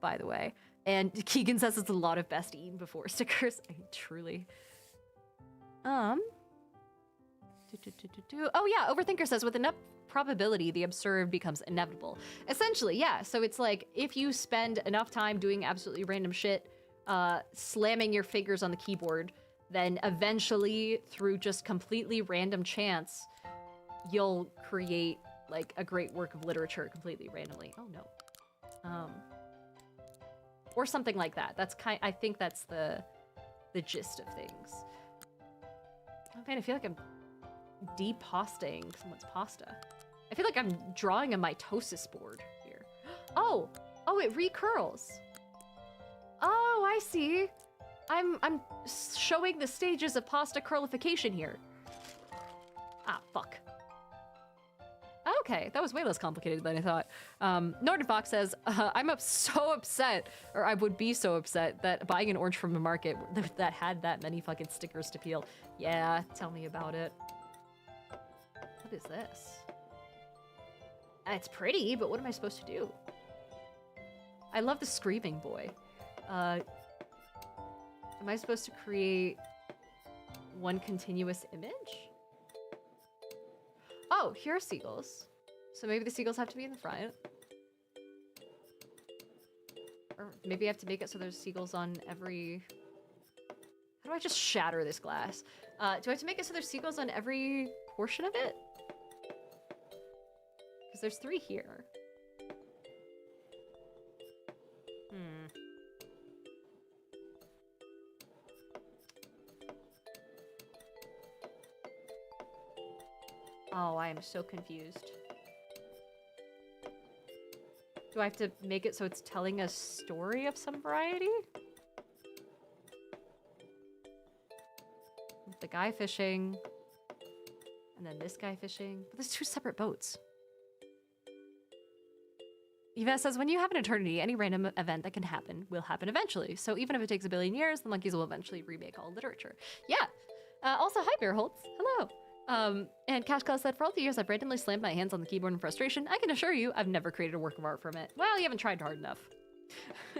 by the way. And Keegan says it's a lot of best eaten before stickers. I mean, truly. Oh yeah, Overthinker says with enough probability, the absurd becomes inevitable. Essentially, yeah. So it's like if you spend enough time doing absolutely random shit, slamming your fingers on the keyboard, then eventually, through just completely random chance, you'll create like a great work of literature completely randomly. Oh no. Or something like that. That's I think that's the gist of things. Oh man, I feel like I'm depasting someone's pasta. I feel like I'm drawing a mitosis board here. Oh, it recurls. Oh, I see. I'm showing the stages of pasta curlification here. Ah, fuck. okay, that was way less complicated than I thought. Norton Fox says, so upset, or I would be so upset that buying an orange from a market that had that many fucking stickers to peel. Yeah, tell me about it. What is this? It's pretty, but what am I supposed to do? I love the screaming boy. Am I supposed to create one continuous image? Oh, here are seagulls. So maybe the seagulls have to be in the front. Or maybe I have to make it so there's seagulls on every... How do I just shatter this glass? Do I have to make it so there's seagulls on every portion of it? Because there's 3 here. Oh, I am so confused. Do I have to make it so it's telling a story of some variety? The guy fishing, and then this guy fishing. But there's 2 separate boats. Yvette says, when you have an eternity, any random event that can happen will happen eventually. So even if it takes a billion years, the monkeys will eventually remake all literature. Yeah. Also, hi, Bear Holtz. Hello. And Cash Claus said, for all the years I've randomly slammed my hands on the keyboard in frustration, I can assure you I've never created a work of art from it. Well, you haven't tried hard enough.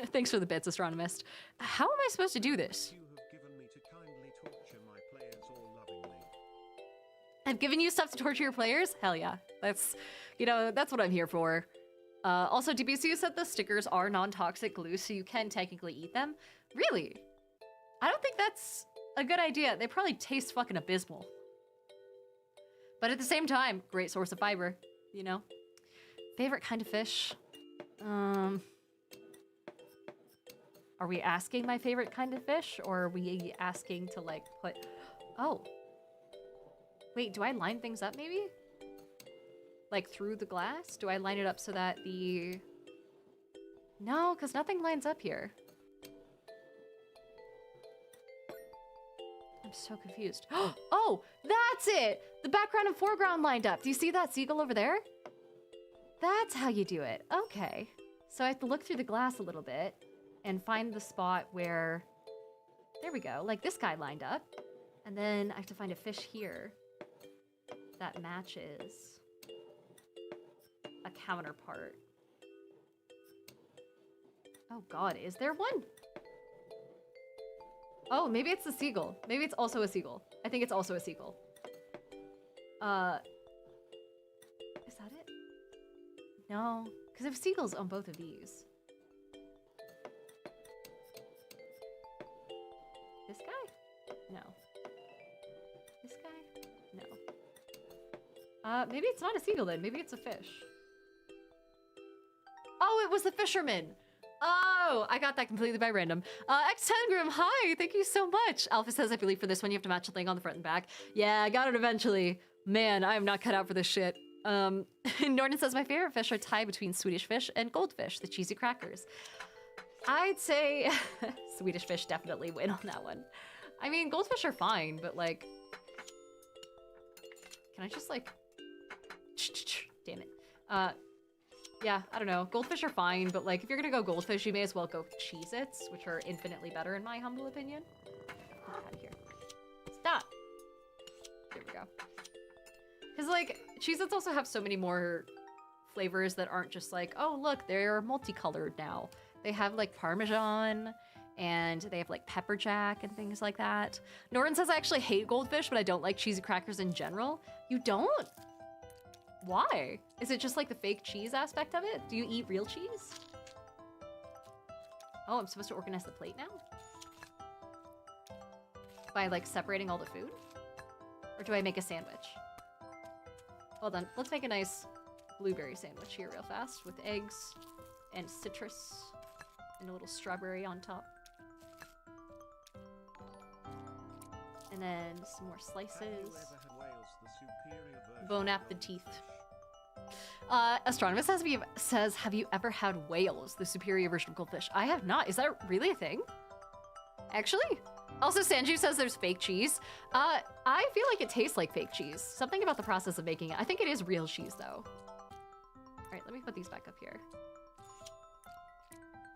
Thanks for the bits, Astronomist. How am I supposed to do this? You have given me to kindly torture my players all lovingly. I've given you stuff to torture your players? Hell yeah. That's, you know, that's what I'm here for. Also, DBCU said the stickers are non-toxic glue, so you can technically eat them. Really? I don't think that's a good idea. They probably taste fucking abysmal. But at the same time, great source of fiber, you know? Favorite kind of fish? Are we asking my favorite kind of fish? Or are we asking to, like, put... Oh. Wait, do I line things up, maybe? Like, through the glass? Do I line it up so that the... No, because nothing lines up here. I'm so confused. Oh, that's it! The background and foreground lined up. Do you see that seagull over there? That's how you do it. Okay. So I have to look through the glass a little bit and find the spot where... There we go. Like this guy lined up. And then I have to find a fish here that matches a counterpart. Oh God, is there one? Oh, maybe it's the seagull. Maybe it's also a seagull. I think it's also a seagull. Is that it? No, because there's seagulls on both of these. This guy? No. This guy? No. Maybe it's not a seagull then. Maybe it's a fish. Oh, it was the fisherman. Oh, I got that completely by random. X10grim, hi, thank you so much. Alpha says, I believe for this one you have to match the thing on the front and back. Yeah, I got it eventually. Man, I am not cut out for this shit. Norton says, my favorite fish are tied between Swedish fish and goldfish, the cheesy crackers. I'd say Swedish fish definitely win on that one. I mean, goldfish are fine, but like... Can I just like... Damn it. Yeah, I don't know. Goldfish are fine, but like if you're gonna go goldfish, you may as well go Cheez-Its, which are infinitely better in my humble opinion. Get out of here. Stop! There we go. Because like, Cheez-Its also have so many more flavors that aren't just like, oh look, they're multicolored now. They have like Parmesan, and they have like pepper jack and things like that. Norton says I actually hate goldfish, but I don't like cheesy crackers in general. You don't? Why? Is it just like the fake cheese aspect of it? Do you eat real cheese? Oh, I'm supposed to organize the plate now? By like separating all the food? Or do I make a sandwich? Hold on, let's make a nice blueberry sandwich here real fast with eggs and citrus and a little strawberry on top. And then some more slices. Bone up the teeth. Astronomer says, have you ever had whales, the superior version of goldfish? I have not. Is that really a thing? Actually? Also, Sanju says there's fake cheese. I feel like it tastes like fake cheese. Something about the process of making it. I think it is real cheese, though. Alright, let me put these back up here.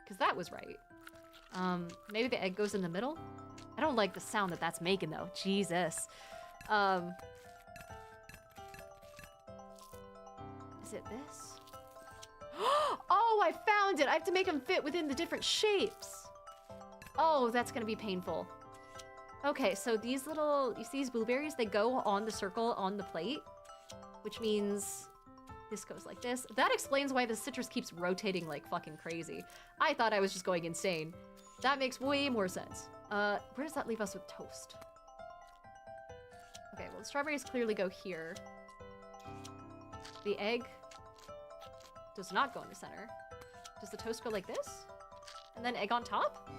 Because that was right. Maybe the egg goes in the middle? I don't like the sound that that's making, though. Jesus. Is it this? Oh, I found it! I have to make them fit within the different shapes. Oh, that's gonna be painful. Okay, so these little, you see these blueberries? They go on the circle on the plate, which means this goes like this. That explains why the citrus keeps rotating like fucking crazy. I thought I was just going insane. That makes way more sense. Where does that leave us with toast? Okay, well, the strawberries clearly go here. The egg does not go in the center. Does the toast go like this? And then egg on top?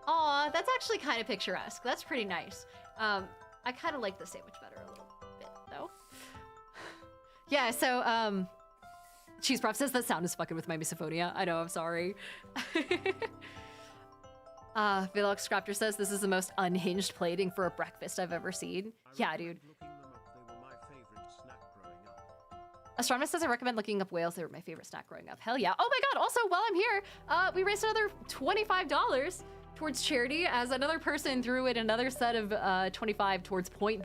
Aw, that's actually kind of picturesque. That's pretty nice. I kind of like the sandwich better a little bit, though. Yeah, so, Cheese Prof says that sound is fucking with my misophonia. I know, I'm sorry. Velox Scraptor says this is the most unhinged plating for a breakfast I've ever seen. Yeah, dude. Astronomer says I recommend looking up whales. They were my favorite snack growing up. Hell yeah. Oh my god, also, while I'm here, we raised another $25 towards charity as another person threw in another set of 25 towards Point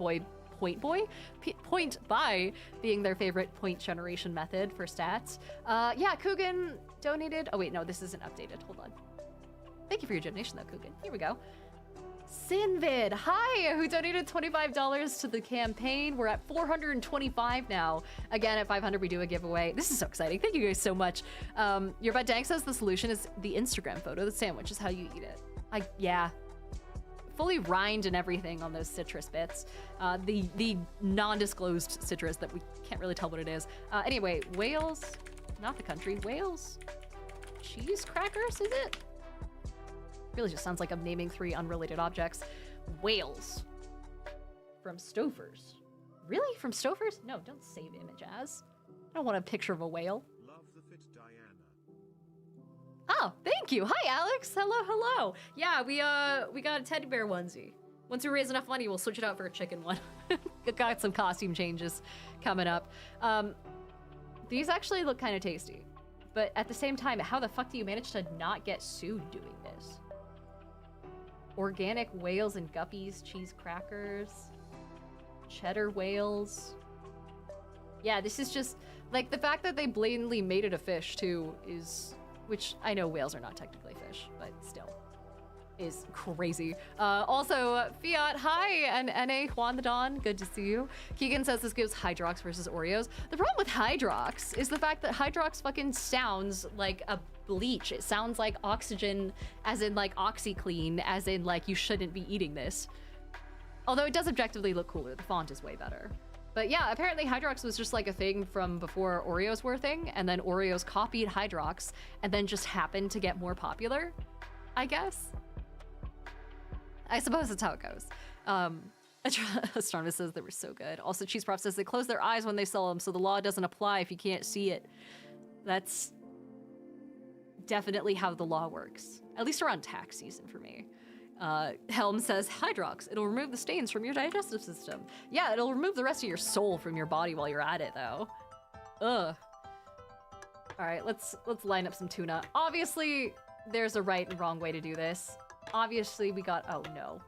Buy being their favorite point generation method for stats. Yeah, Coogan donated. Oh wait, no, this isn't updated. Hold on. Thank you for your donation though, Coogan. Here we go. Sinvid, hi, who donated $25 to the campaign. We're at 425 now. Again, at 500, we do a giveaway. This is so exciting. Thank you guys so much. Your Bud Dank says the solution is the Instagram photo. The sandwich is how you eat it. Yeah. Fully rind and everything on those citrus bits. The non-disclosed citrus that we can't really tell what it is. Anyway, Wales, not the country, Wales cheese crackers, is it? Really just sounds like I'm naming 3 unrelated objects. Whales. From Stofers. Really? From Stofers? No, don't save image as. I don't want a picture of a whale. Love the fit, Diana. Oh, thank you. Hi, Alex. Hello, hello. Yeah, we got a teddy bear onesie. Once we raise enough money, we'll switch it out for a chicken one. Got some costume changes coming up. These actually look kind of tasty. But at the same time, how the fuck do you manage to not get sued doing this? Organic whales and guppies, cheese crackers, cheddar whales. Yeah, this is just, like, the fact that they blatantly made it a fish, too, is, which I know whales are not technically fish, but still, is crazy. Also, Fiat, hi, and N.A. Juan the Don, good to see you. Keegan says this gives Hydrox versus Oreos. The problem with Hydrox is the fact that Hydrox fucking sounds like a bleach. It sounds like oxygen, as in like OxyClean, as in like you shouldn't be eating this. Although it does objectively look cooler. The font is way better. But yeah, apparently Hydrox was just like a thing from before Oreos were a thing, and then Oreos copied Hydrox, and then just happened to get more popular, I guess. I suppose that's how it goes. Astronomer says they were so good. Also, Cheese Prof says they close their eyes when they sell them, so the law doesn't apply if you can't see it. That's definitely how the law works. At least around tax season for me. Helm says, Hydrox, it'll remove the stains from your digestive system. Yeah, it'll remove the rest of your soul from your body while you're at it, though. Ugh. All right, let's line up some tuna. Obviously, there's a right and wrong way to do this. Obviously, we got... Oh, no.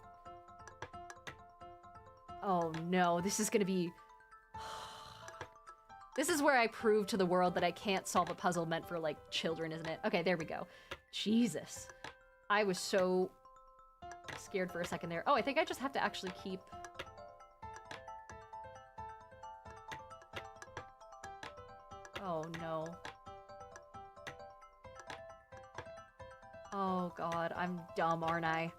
Oh, no. This is gonna be... This is where I prove to the world that I can't solve a puzzle meant for, like, children, isn't it? Okay, there we go. Jesus. I was so scared for a second there. Oh, I think I just have to actually keep... Oh, no. Oh, God. I'm dumb, aren't I?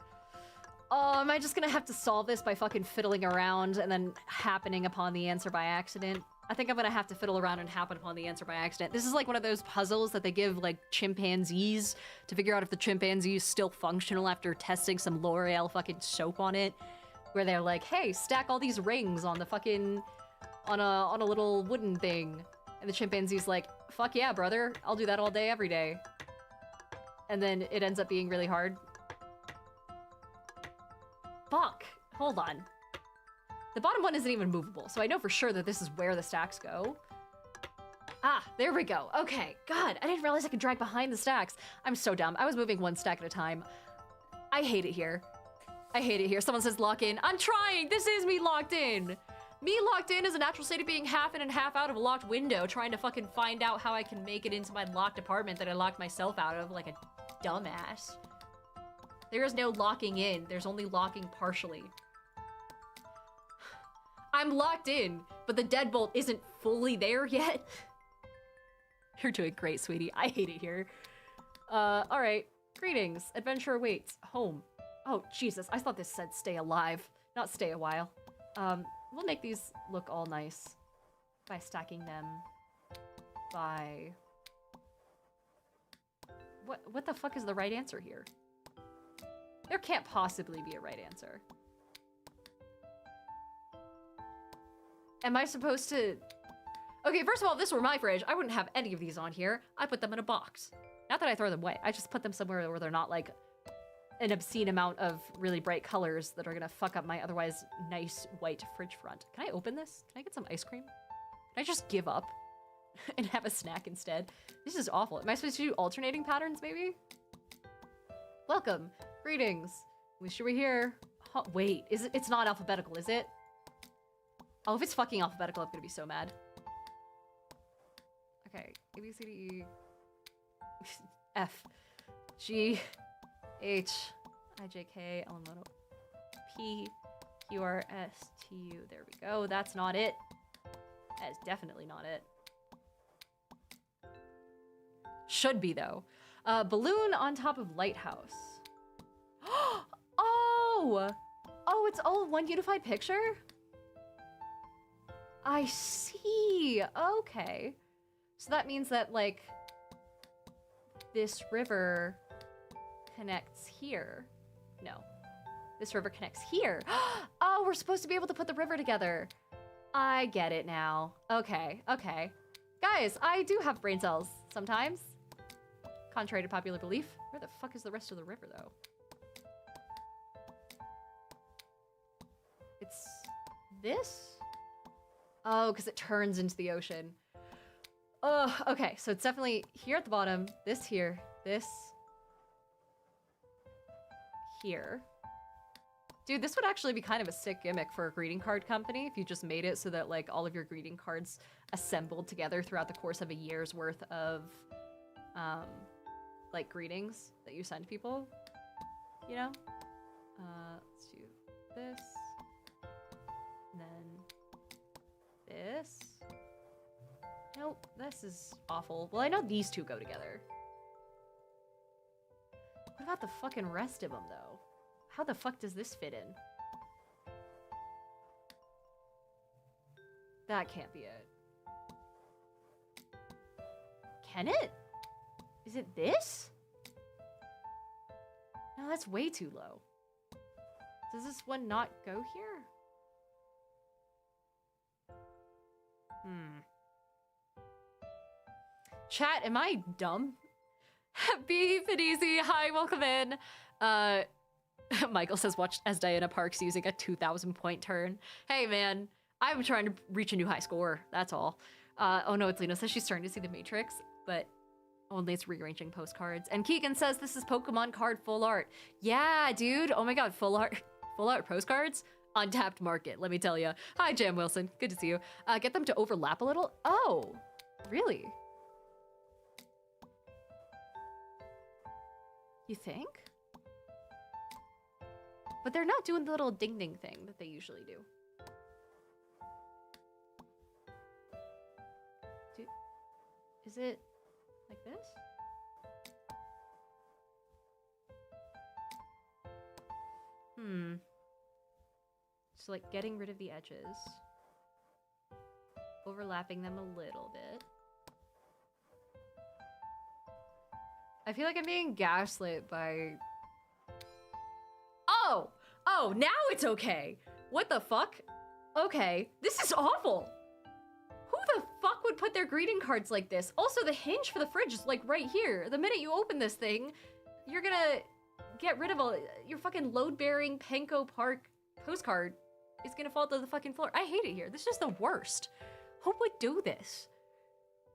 Oh, am I just gonna have to solve this by fucking fiddling around and then happening upon the answer by accident? I think I'm gonna have to fiddle around and happen upon the answer by accident. This is like one of those puzzles that they give, like, chimpanzees to figure out if the chimpanzee is still functional after testing some L'Oreal fucking soap on it. Where they're like, hey, stack all these rings on the fucking... on a little wooden thing. And the chimpanzee's like, fuck yeah, brother. I'll do that all day, every day. And then it ends up being really hard. Fuck. Hold on. The bottom one isn't even movable, so I know for sure that this is where the stacks go. Ah, there we go. Okay, God, I didn't realize I could drag behind the stacks. I'm so dumb. I was moving one stack at a time. I hate it here. I hate it here. Someone says lock in. I'm trying. This is me locked in. Me locked in is a natural state of being half in and half out of a locked window, trying to fucking find out how I can make it into my locked apartment that I locked myself out of like a dumbass. There is no locking in. There's only locking partially. I'm locked in, but the deadbolt isn't fully there yet. You're doing great, sweetie. I hate it here. All right. Greetings. Adventure awaits. Home. Oh, Jesus. I thought this said stay alive, not stay a while. We'll make these look all nice by stacking them by... What the fuck is the right answer here? There can't possibly be a right answer. Am I supposed to... Okay, first of all, if this were my fridge, I wouldn't have any of these on here. I put them in a box. Not that I throw them away. I just put them somewhere where they're not like an obscene amount of really bright colors that are gonna fuck up my otherwise nice white fridge front. Can I open this? Can I get some ice cream? Can I just give up and have a snack instead? This is awful. Am I supposed to do alternating patterns, maybe? Welcome. Greetings. Wish you were here. Huh, wait, it's not alphabetical, is it? Oh, if it's fucking alphabetical, I'm gonna be so mad. Okay, A, B, C, D, E, F, G, H, I, J, K, L, M, N, O, P, Q, R, S, T, U. There we go. That's not it. That is definitely not it. Should be, though. Balloon on top of lighthouse. Oh! Oh, it's all one unified picture? I see. Okay. So that means that, like, this river connects here. No. This river connects here. Oh, we're supposed to be able to put the river together. I get it now. Okay, okay. Guys, I do have brain cells sometimes. Contrary to popular belief. Where the fuck is the rest of the river, though? It's this? Oh, because it turns into the ocean. Oh, okay. So it's definitely here at the bottom. This here. This. Here. Dude, this would actually be kind of a sick gimmick for a greeting card company if you just made it so that, like, all of your greeting cards assembled together throughout the course of a year's worth of, like, greetings that you send people. You know? Let's do this. And then this. Nope, this is awful. Well, I know these two go together. What about the fucking rest of them, though? How the fuck does this fit in? That can't be it. Can it? Is it this? No, that's way too low. Does this one not go here? Chat, am I dumb? Beef and easy. Hi, welcome in. Michael says, watch as Diana Parks using a 2,000 point turn. Hey, man, I'm trying to reach a new high score. That's all. Oh no, it's Lena says she's starting to see the Matrix, but only it's rearranging postcards. And Keegan says this is Pokemon card full art. Yeah, dude. Oh my god, full art postcards? Untapped market, let me tell you. Hi, Jam Wilson. Good to see you. Get them to overlap a little? Oh, really? You think? But they're not doing the little ding-ding thing that they usually do. Is it like this? So like getting rid of the edges. Overlapping them a little bit. I feel like I'm being gaslit by... Oh, now it's okay. What the fuck? Okay, this is awful. Who the fuck would put their greeting cards like this? Also, the hinge for the fridge is like right here. The minute you open this thing, you're gonna get rid of your fucking load-bearing Penco Park postcard is gonna fall to the fucking floor. I hate it here. This is the worst. Who would do this?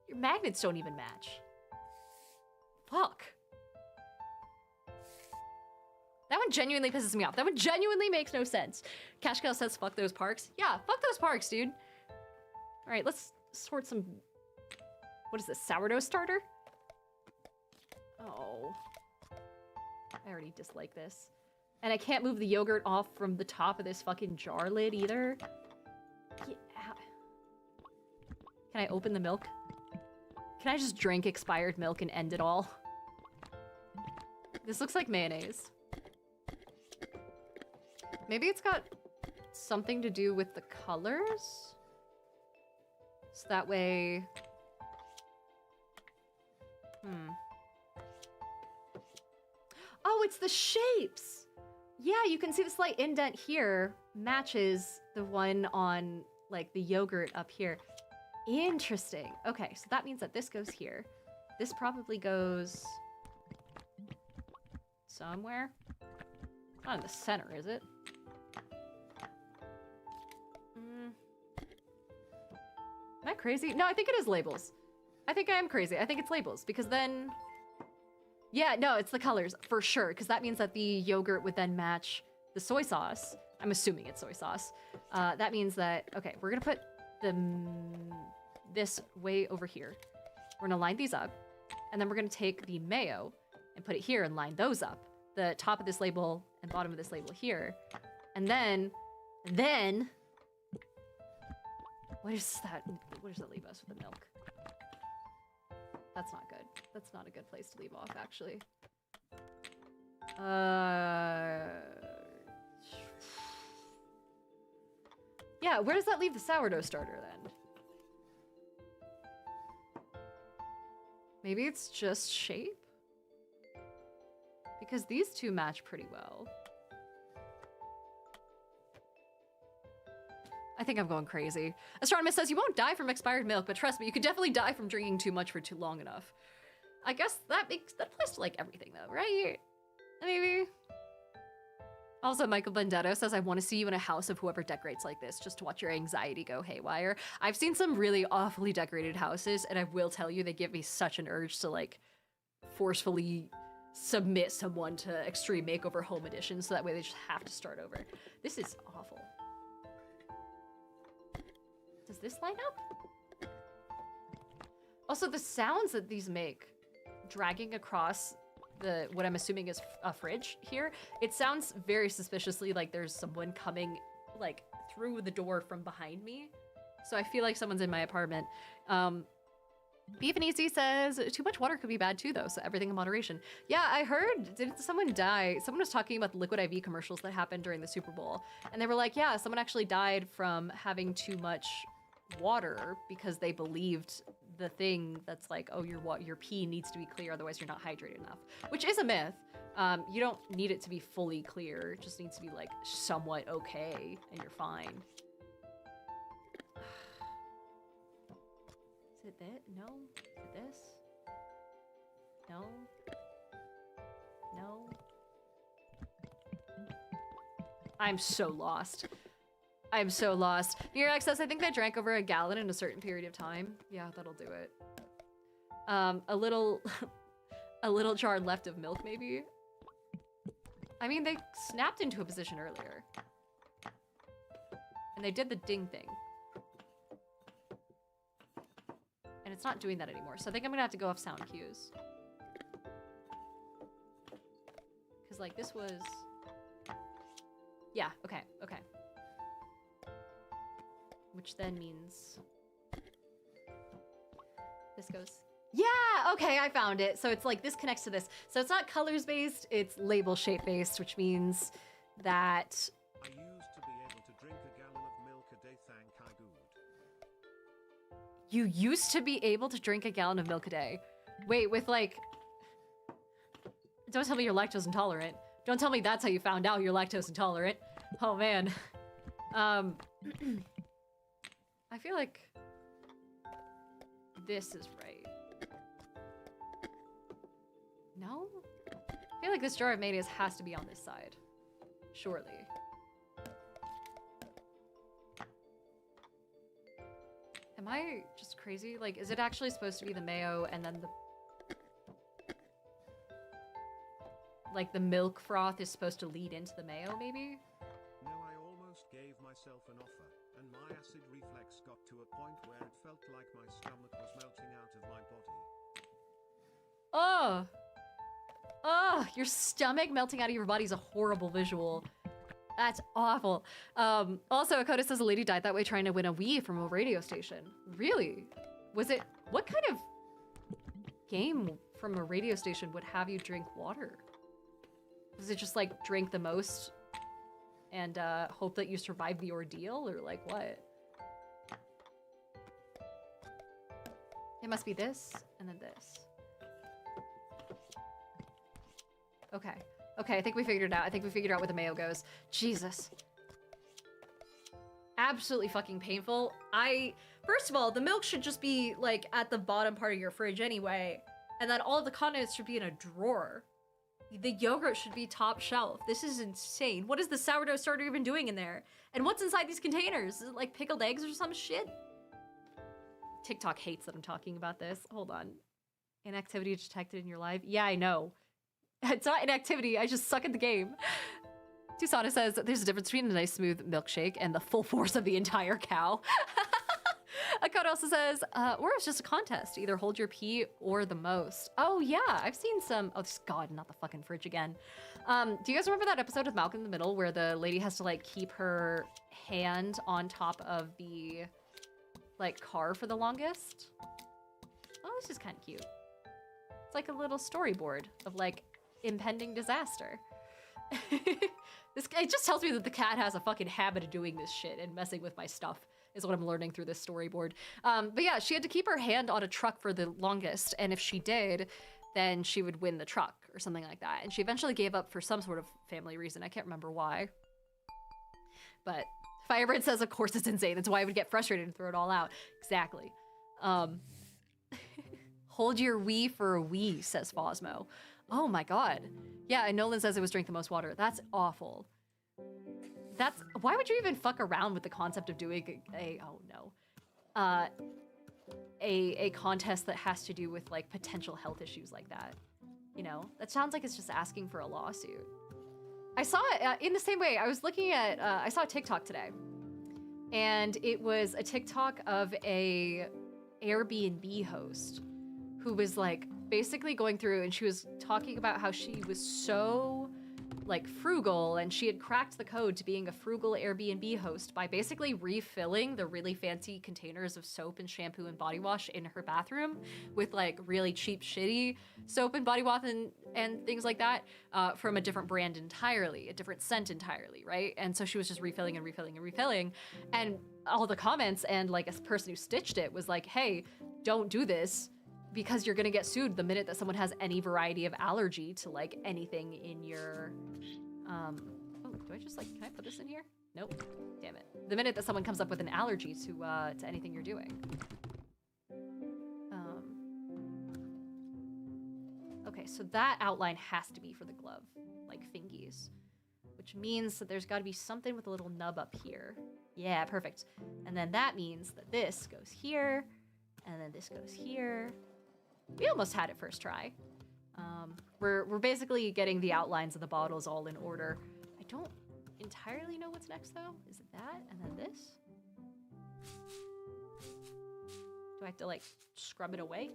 Your magnets don't even match. Fuck. That one genuinely pisses me off. That one genuinely makes no sense. Cash Cow says, fuck those parks. Yeah, fuck those parks, dude. All right, let's sort some... What is this, sourdough starter? Oh. I already dislike this. And I can't move the yogurt off from the top of this fucking jar lid either. Yeah. Can I open the milk? Can I just drink expired milk and end it all? This looks like mayonnaise. Maybe it's got something to do with the colors? So that way... Oh, it's the shapes! Yeah, you can see the slight indent here matches the one on, like, the yogurt up here. Interesting. Okay, so that means that this goes here. This probably goes... somewhere? Not in the center, is it? Am I crazy? No, I think it is labels. I think I am crazy. I think it's labels, because then... Yeah, no, it's the colors, for sure, because that means that the yogurt would then match the soy sauce. I'm assuming it's soy sauce. That means that... Okay, we're gonna put this way over here. We're gonna line these up, and then we're gonna take the mayo and put it here and line those up. The top of this label and bottom of this label here. And then... What does that leave us with the milk? That's not good. That's not a good place to leave off, actually. Yeah, where does that leave the sourdough starter, then? Maybe it's just shape? Because these two match pretty well. I think I'm going crazy. Astronomus says, you won't die from expired milk, but trust me, you could definitely die from drinking too much for too long enough. I guess that applies to, like, everything, though, right? Maybe. Also, Michael Bendetto says, I want to see you in a house of whoever decorates like this, just to watch your anxiety go haywire. I've seen some really awfully decorated houses, and I will tell you, they give me such an urge to, like, forcefully submit someone to Extreme Makeover Home Edition, so that way they just have to start over. This is awful. Does this line up? Also, the sounds that these make, dragging across the, what I'm assuming is a fridge here, it sounds very suspiciously like there's someone coming, like, through the door from behind me. So I feel like someone's in my apartment. Beef and Easy says, too much water could be bad too, though, so everything in moderation. Yeah, I heard, did someone die? Someone was talking about the Liquid IV commercials that happened during the Super Bowl. And they were like, yeah, someone actually died from having too much water because they believed the thing that's like, oh, your pee needs to be clear, otherwise you're not hydrated enough. Which is a myth. You don't need it to be fully clear. It just needs to be, like, somewhat okay, and you're fine. Is it this? No? Is it this? No? No? I'm so lost. I'm so lost. Mirax says, I think I drank over a gallon in a certain period of time. Yeah, that'll do it. A little jar left of milk, maybe? I mean, they snapped into a position earlier. And they did the ding thing. And it's not doing that anymore, so I think I'm gonna have to go off sound cues. Because, like, this was... Yeah, okay, okay. Which then means... This goes... Yeah! Okay, I found it. So it's like, this connects to this. So it's not colors-based, it's label shape-based, which means that... I used to be able to drink a gallon of milk a day, thank I good. You used to be able to drink a gallon of milk a day. Wait, with, like... Don't tell me you're lactose intolerant. Don't tell me that's how you found out you're lactose intolerant. Oh, man. I feel like this is right. No? I feel like this jar of mayonnaise has to be on this side. Surely. Am I just crazy? Like, is it actually supposed to be the mayo and then the... Like, the milk froth is supposed to lead into the mayo, maybe? No, I almost gave myself an offer, and my acid reflex got to a point where it felt like my stomach was melting out of my body. Oh! Oh, your stomach melting out of your body is a horrible visual. That's awful. Also, Akoda says a lady died that way trying to win a Wii from a radio station. Really? Was it... What kind of game from a radio station would have you drink water? Was it just like drink the most and hope that you survive the ordeal, or like what? It must be this and then this. Okay. Okay, I think we figured it out. I think we figured out where the mayo goes. Jesus. Absolutely fucking painful. First of all, the milk should just be like at the bottom part of your fridge anyway. And then all of the condiments should be in a drawer. The yogurt should be top shelf. This is insane. What is the sourdough starter even doing in there? And what's inside these containers? Is it like pickled eggs or some shit? TikTok hates that I'm talking about this. Hold on. Inactivity detected in your life? Yeah, I know. It's not inactivity, I just suck at the game. Tusana says there's a difference between a nice smooth milkshake and the full force of the entire cow. Akota also says, or it's just a contest. Either hold your pee or the most. Oh yeah, I've seen some, oh God, not the fucking fridge again. Do you guys remember that episode of Malcolm in the Middle where the lady has to like keep her hand on top of the like car for the longest? Oh, this is kind of cute. It's like a little storyboard of like impending disaster. It just tells me that the cat has a fucking habit of doing this shit and messing with my stuff is what I'm learning through this storyboard. But yeah, she had to keep her hand on a truck for the longest, and if she did, then she would win the truck or something like that. And she eventually gave up for some sort of family reason. I can't remember why. But Firebird says, of course it's insane. That's why I would get frustrated and throw it all out. Exactly. Hold your wee for a wee, says Fosmo. Oh my God. Yeah, and Nolan says it was drink the most water. That's awful. Why would you even fuck around with the concept of doing a contest that has to do with like potential health issues like that? You know, that sounds like it's just asking for a lawsuit. I saw it in the same way. I was looking at, I saw a TikTok today, and it was a TikTok of a Airbnb host who was like basically going through, and she was talking about how she was so like frugal, and she had cracked the code to being a frugal Airbnb host by basically refilling the really fancy containers of soap and shampoo and body wash in her bathroom with like really cheap shitty soap and body wash and things like that from a different brand entirely, a different scent entirely, right? And so she was just refilling and refilling and refilling, and all the comments and like a person who stitched it was like, hey, don't do this, because you're gonna get sued the minute that someone has any variety of allergy to like anything in your, oh, do I just like, can I put this in here? Nope, damn it. The minute that someone comes up with an allergy to anything you're doing. Okay, so that outline has to be for the glove, like fingies, which means that there's gotta be something with a little nub up here. Yeah, perfect. And then that means that this goes here, and then this goes here. We almost had it first try. We're basically getting the outlines of the bottles all in order. I don't entirely know what's next though. Is it that and then this? Do I have to like scrub it away?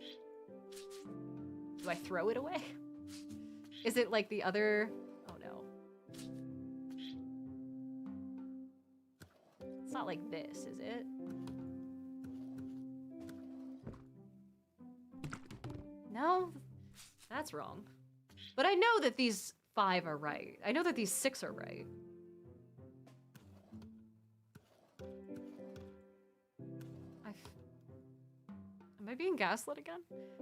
Do I throw it away? Is it like the other? Oh no. It's not like this, is it? No, that's wrong. But I know that these 5 are right. I know that these 6 are right. Am I being gaslit again?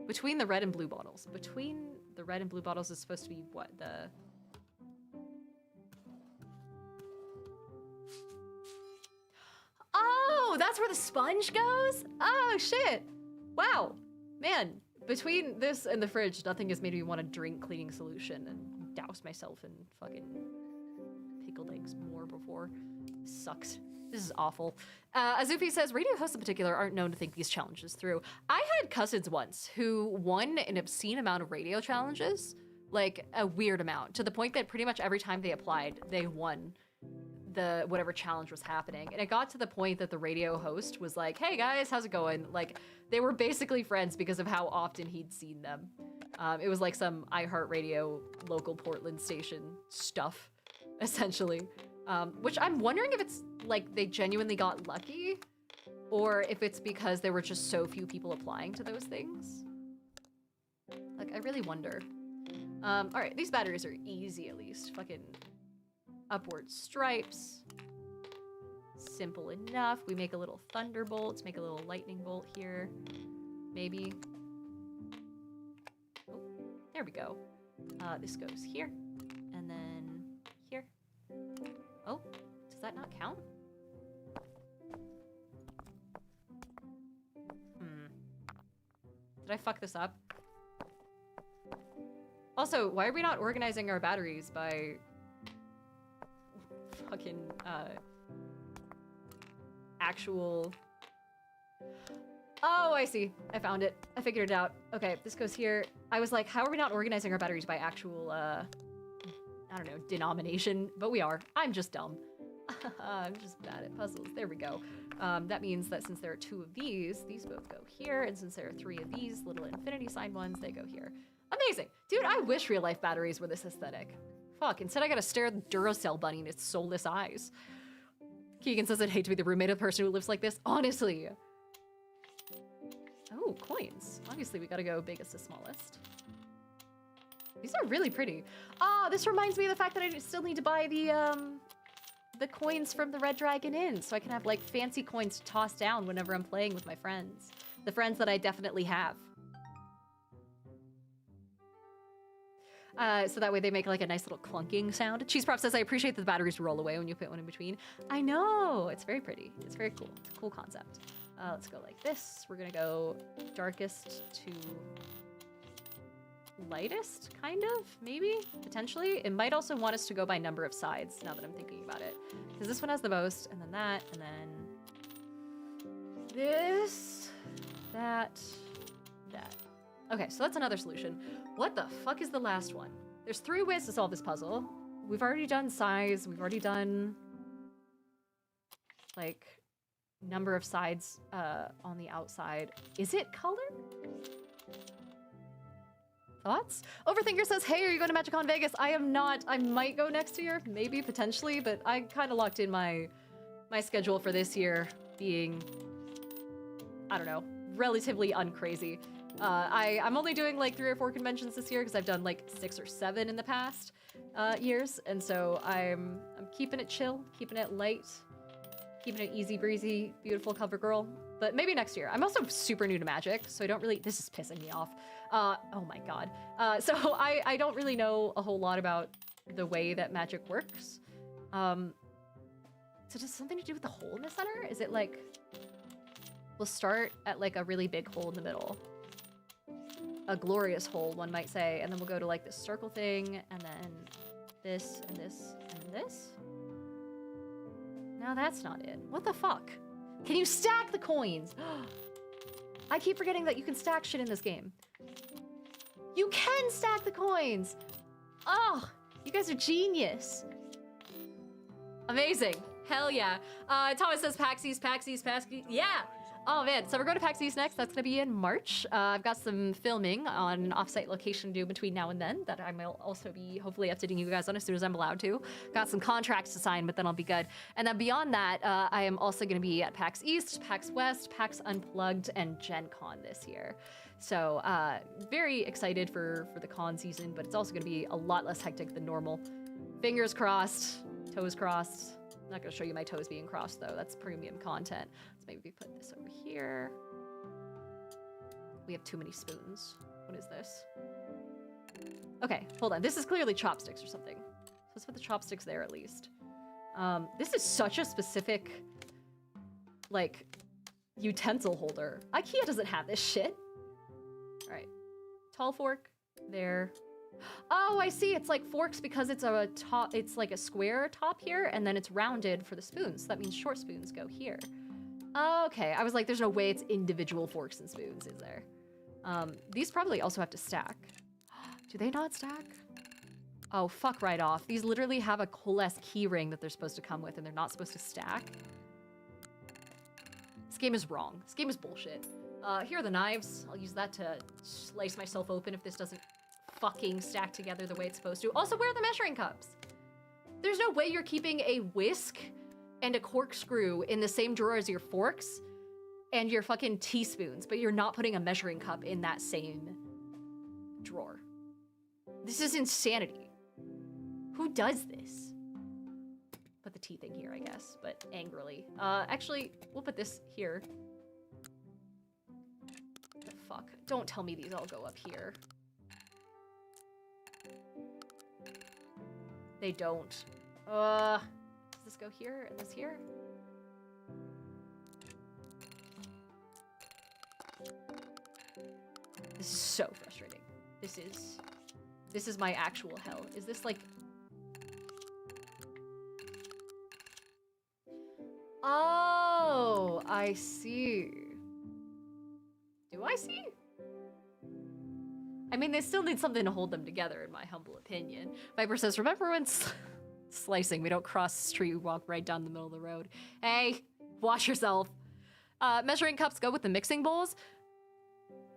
Between the red and blue bottles. Between the red and blue bottles is supposed to be what? The... Oh, that's where the sponge goes? Oh, shit. Wow. Man. Between this and the fridge, nothing has made me want to drink cleaning solution and douse myself in fucking pickled eggs more before. Sucks. This is awful. Azufi says, radio hosts in particular aren't known to think these challenges through. I had cousins once who won an obscene amount of radio challenges, like a weird amount, to the point that pretty much every time they applied, they won the whatever challenge was happening. And it got to the point that the radio host was like, hey guys, how's it going? Like, they were basically friends because of how often he'd seen them. It was like some iHeartRadio local Portland station stuff, essentially. Which I'm wondering if it's like they genuinely got lucky, or if it's because there were just so few people applying to those things. Like, I really wonder. All right, these batteries are easy at least. Fucking upward stripes. Simple enough. We make a little thunderbolt, make a little lightning bolt here. Maybe. Oh, there we go. This goes here, and then here. Oh, does that not count? Did I fuck this up? Also, why are we not organizing our batteries by fucking, actual... Oh, I see. I found it. I figured it out. Okay, this goes here. I was like, how are we not organizing our batteries by actual, I don't know, denomination? But we are. I'm just dumb. I'm just bad at puzzles. There we go. That means that since there are 2 of these both go here, and since there are 3 of these little infinity sign ones, they go here. Amazing. Dude, I wish real-life batteries were this aesthetic. Fuck, instead I gotta stare at the Duracell bunny in its soulless eyes. Keegan says, I'd hate to be the roommate of the person who lives like this. Honestly. Oh, coins. Obviously, we gotta go biggest to smallest. These are really pretty. Ah, this reminds me of the fact that I still need to buy the coins from the Red Dragon Inn, so I can have, like, fancy coins to toss down whenever I'm playing with my friends. The friends that I definitely have. So that way they make, like, a nice little clunking sound. Cheese Prop says, I appreciate that the batteries roll away when you put one in between. I know! It's very pretty. It's very cool. It's a cool concept. Let's go like this. We're gonna go darkest to lightest, kind of, maybe, potentially. It might also want us to go by number of sides, now that I'm thinking about it. Because this one has the most, and then that, and then this, that. Okay, so that's another solution. What the fuck is the last one? There's 3 ways to solve this puzzle. We've already done size, we've already done, like, number of sides on the outside. Is it color? Thoughts? Overthinker says, hey, are you going to MagicCon Vegas? I am not. I might go next year, maybe, potentially, but I kind of locked in my schedule for this year being, I don't know, relatively uncrazy. I'm only doing like 3 or 4 conventions this year because I've done like 6 or 7 in the past years, and so I'm keeping it chill, keeping it light, keeping it easy breezy, beautiful cover girl. But maybe next year. I'm also super new to Magic, so I don't really, this is pissing me off. Oh my god. So I don't really know a whole lot about the way that Magic works. So does it something to do with the hole in the center? Is it like, we'll start at like a really big hole in the middle. A glorious hole, one might say, and then we'll go to like this circle thing, and then this, and this, and this? No, that's not it. What the fuck? Can you stack the coins? I keep forgetting that you can stack shit in this game. You can stack the coins! Oh, you guys are genius. Amazing. Hell yeah. Thomas says Paxies. Yeah! Oh man, so we're going to PAX East next. That's gonna be in March. I've got some filming on an offsite location to do between now and then that I will also be hopefully updating you guys on as soon as I'm allowed to. Got some contracts to sign, but then I'll be good. And then beyond that, I am also gonna be at PAX East, PAX West, PAX Unplugged, and Gen Con this year. So very excited for the con season, but it's also gonna be a lot less hectic than normal. Fingers crossed, toes crossed. I'm not gonna show you my toes being crossed though, that's premium content. Maybe we put this over here. We have too many spoons. What is this? Okay, hold on. This is clearly chopsticks or something. So let's put the chopsticks there at least. This is such a specific, like, utensil holder. IKEA doesn't have this shit. All right, tall fork there, Oh, I see. It's like forks because it's a top. It's like a square top here, and then it's rounded for the spoons. So that means short spoons go here. Okay, I was like, there's no way it's individual forks and spoons, is there? These probably also have to stack. Do they not stack? Oh, fuck right off. These literally have a coalesce key ring that they're supposed to come with, and they're not supposed to stack. This game is wrong. This game is bullshit. Here are the knives. I'll use that to slice myself open if this doesn't fucking stack together the way it's supposed to. Also, where are the measuring cups? There's no way you're keeping a whisk and a corkscrew in the same drawer as your forks and your fucking teaspoons, but you're not putting a measuring cup in that same drawer. This is insanity. Who does this? Put the tea thing here, I guess, but angrily. Actually, we'll put this here. The fuck? Don't tell me these all go up here. They don't. Does this go here and this here? This is so frustrating. This is my actual hell. Is this like... Oh, I see. Do I see? I mean, they still need something to hold them together, in my humble opinion. Viper says, remember when slicing, we don't cross the street, we walk right down the middle of the road. Hey, wash yourself. Measuring cups go with the mixing bowls?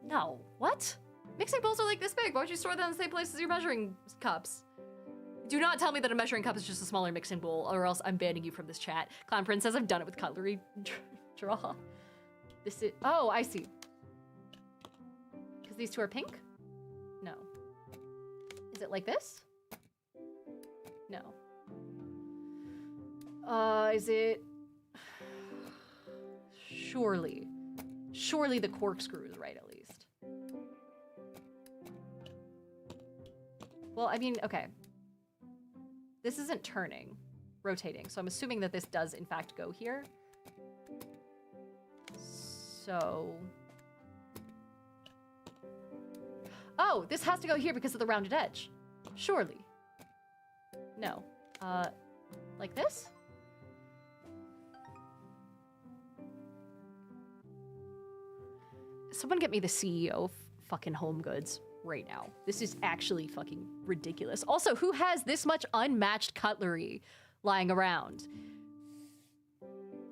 No, what? Mixing bowls are like this big. Why don't you store them in the same place as your measuring cups? Do not tell me that a measuring cup is just a smaller mixing bowl, or else I'm banning you from this chat. Clown Prince says I've done it with cutlery draw. This is, oh, I see. Because these two are pink? No. Is it like this? No. Is it... Surely. Surely the corkscrew is right, at least. Well, I mean, okay. This isn't turning, rotating, so I'm assuming that this does, in fact, go here. So... Oh, this has to go here because of the rounded edge. Surely. No. Like this? Someone get me the CEO of fucking Home Goods right now. This is actually fucking ridiculous. Also, who has this much unmatched cutlery lying around?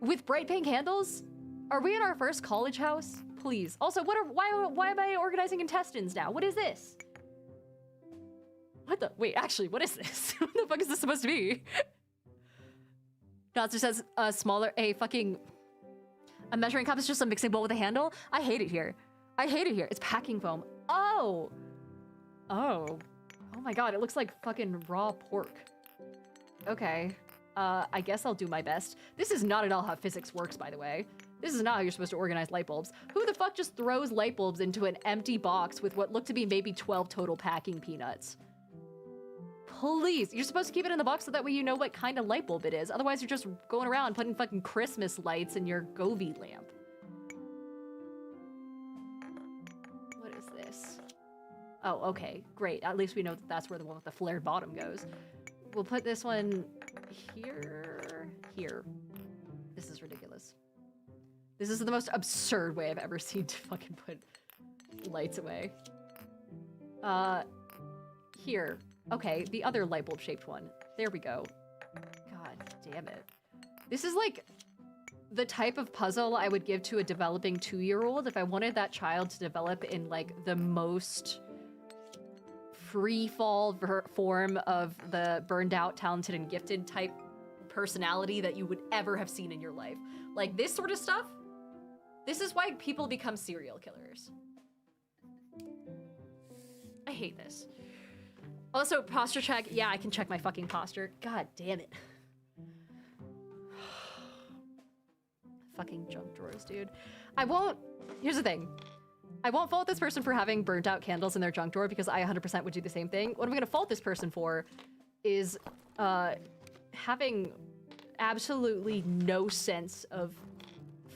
With bright pink handles? Are we in our first college house? Please. Also, why am I organizing intestines now? What is this? What the? Wait, actually, what is this? What the fuck is this supposed to be? Notzer says a measuring cup is just a mixing bowl with a handle? I hate it here. I hate it here. It's packing foam. Oh. Oh. Oh my god, it looks like fucking raw pork. Okay. I guess I'll do my best. This is not at all how physics works, by the way. This is not how you're supposed to organize light bulbs. Who the fuck just throws light bulbs into an empty box with what looked to be maybe 12 total packing peanuts? Please, you're supposed to keep it in the box so that way you know what kind of light bulb it is. Otherwise, you're just going around putting fucking Christmas lights in your Govee lamp. What is this? Oh, okay, great. At least we know that that's where the one with the flared bottom goes. We'll put this one here. Here. This is ridiculous. This is the most absurd way I've ever seen to fucking put lights away. Here. Okay, the other light bulb shaped one. There we go. God damn it. This is like the type of puzzle I would give to a developing 2-year-old if I wanted that child to develop in like the most free fall form of the burned out, talented, and gifted type personality that you would ever have seen in your life. Like this sort of stuff. This is why people become serial killers. I hate this. Also, posture check. Yeah, I can check my fucking posture. God damn it. Fucking junk drawers, dude. I won't... Here's the thing. I won't fault this person for having burnt out candles in their junk drawer because I 100% would do the same thing. What I'm gonna fault this person for is having absolutely no sense of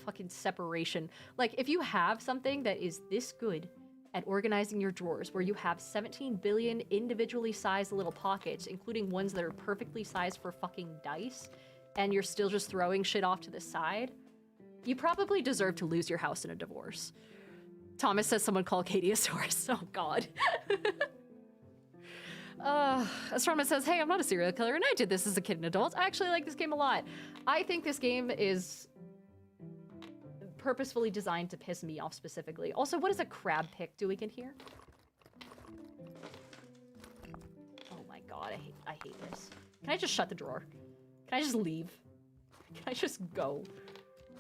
fucking separation. Like, if you have something that is this good at organizing your drawers where you have 17 billion individually sized little pockets, including ones that are perfectly sized for fucking dice, and you're still just throwing shit off to the side, you probably deserve to lose your house in a divorce. Thomas says someone call Katie a source. Oh, God. Astronomer says, hey, I'm not a serial killer, and I did this as a kid and adult. I actually like this game a lot. I think this game is purposefully designed to piss me off specifically. Also, what is a crab pick doing in here? Oh my God, I hate this. Can I just shut the drawer? Can I just leave? Can I just go?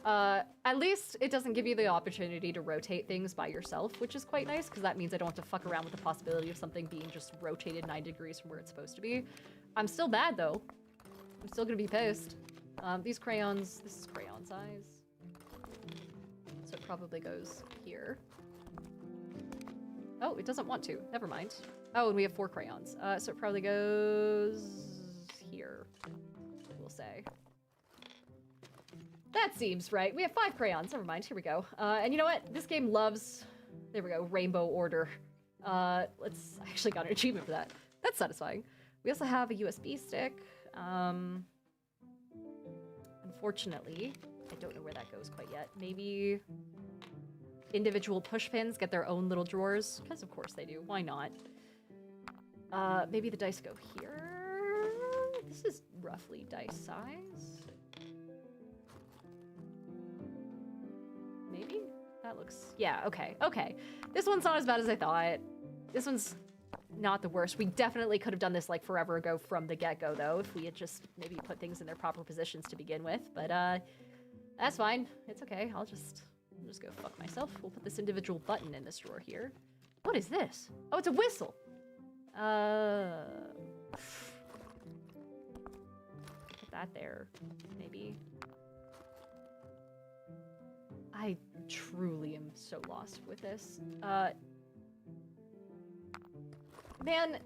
At least it doesn't give you the opportunity to rotate things by yourself, which is quite nice, because that means I don't have to fuck around with the possibility of something being just rotated 9 degrees from where it's supposed to be. I'm still mad, though. I'm still gonna be pissed. These crayons, this is crayon size. So it probably goes here. Oh, it doesn't want to. Never mind. Oh, and we have 4 crayons. So it probably goes here, we'll say. That seems right. We have 5 crayons. Never mind. Here we go. And you know what? This game loves... There we go. Rainbow order. I actually got an achievement for that. That's satisfying. We also have a USB stick. Unfortunately, I don't know where that goes quite yet. Maybe individual push pins get their own little drawers. Because of course they do. Why not? Maybe the dice go here. This is roughly dice size. Maybe? That looks... Yeah, okay. Okay. This one's not as bad as I thought. This one's not the worst. We definitely could have done this like forever ago from the get-go, though, if we had just maybe put things in their proper positions to begin with. But, that's fine. It's okay. I'll just go fuck myself. We'll put this individual button in this drawer here. What is this? Oh, it's a whistle! Put that there, maybe. I truly am so lost with this. Man,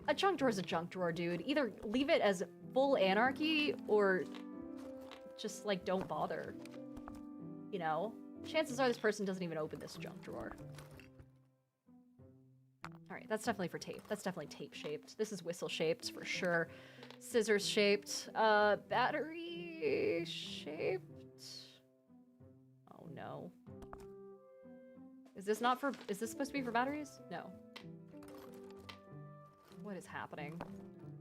a junk drawer is a junk drawer, dude. Either leave it as full anarchy or just, like, don't bother. You know? Chances are this person doesn't even open this junk drawer. Alright, that's definitely for tape. That's definitely tape-shaped. This is whistle-shaped, for sure. Scissors-shaped. Battery-shaped? Oh, no. Is this not for... Is this supposed to be for batteries? No. What is happening?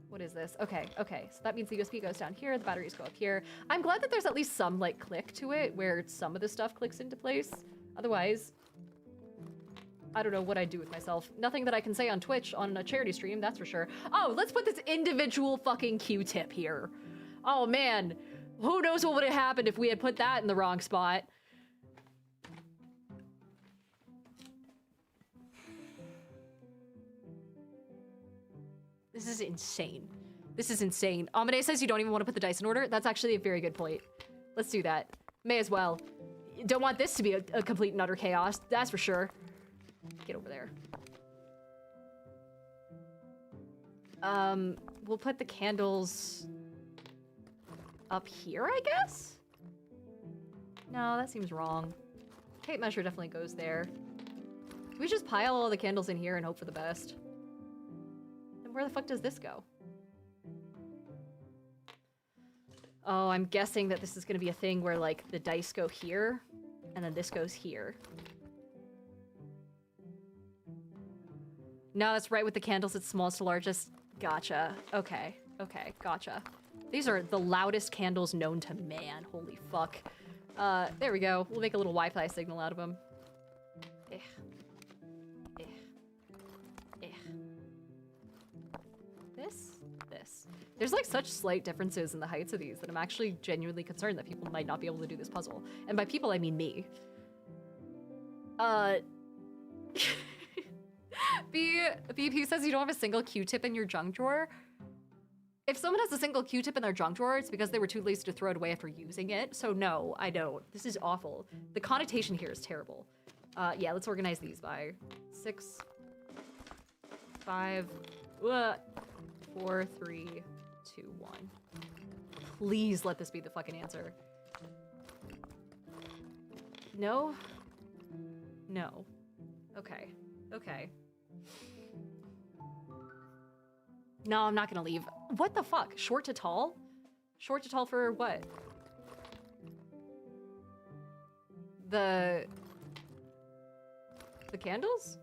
What is this? Okay, okay. So that means the USB goes down here, the batteries go up here. I'm glad that there's at least some, like, click to it, where some of the stuff clicks into place. Otherwise, I don't know what I'd do with myself. Nothing that I can say on Twitch on a charity stream, that's for sure. Oh, let's put this individual fucking Q-tip here. Oh, man. Who knows what would have happened if we had put that in the wrong spot. This is insane. This is insane. Amade says you don't even want to put the dice in order. That's actually a very good point. Let's do that. May as well. Don't want this to be a complete and utter chaos. That's for sure. Get over there. We'll put the candles up here, I guess? No, that seems wrong. Tape measure definitely goes there. Can we just pile all the candles in here and hope for the best? Where the fuck does this go? Oh, I'm guessing that this is gonna be a thing where, like, the dice go here, and then this goes here. No, that's right with the candles, it's smallest to largest. Gotcha. Okay. Okay, gotcha. These are the loudest candles known to man. Holy fuck. There we go. We'll make a little Wi-Fi signal out of them. Eh. Eh. Eh. This. There's like such slight differences in the heights of these that I'm actually genuinely concerned that people might not be able to do this puzzle. And by people, I mean me. BP says you don't have a single Q-tip in your junk drawer. If someone has a single Q-tip in their junk drawer, it's because they were too lazy to throw it away after using it. So no, I don't. This is awful. The connotation here is terrible. Yeah, let's organize these by 6, 5, 4, 3, 2, 1. Please let this be the fucking answer. No? No. Okay. Okay. No, I'm not gonna leave. What the fuck? Short to tall? Short to tall for what? The candles?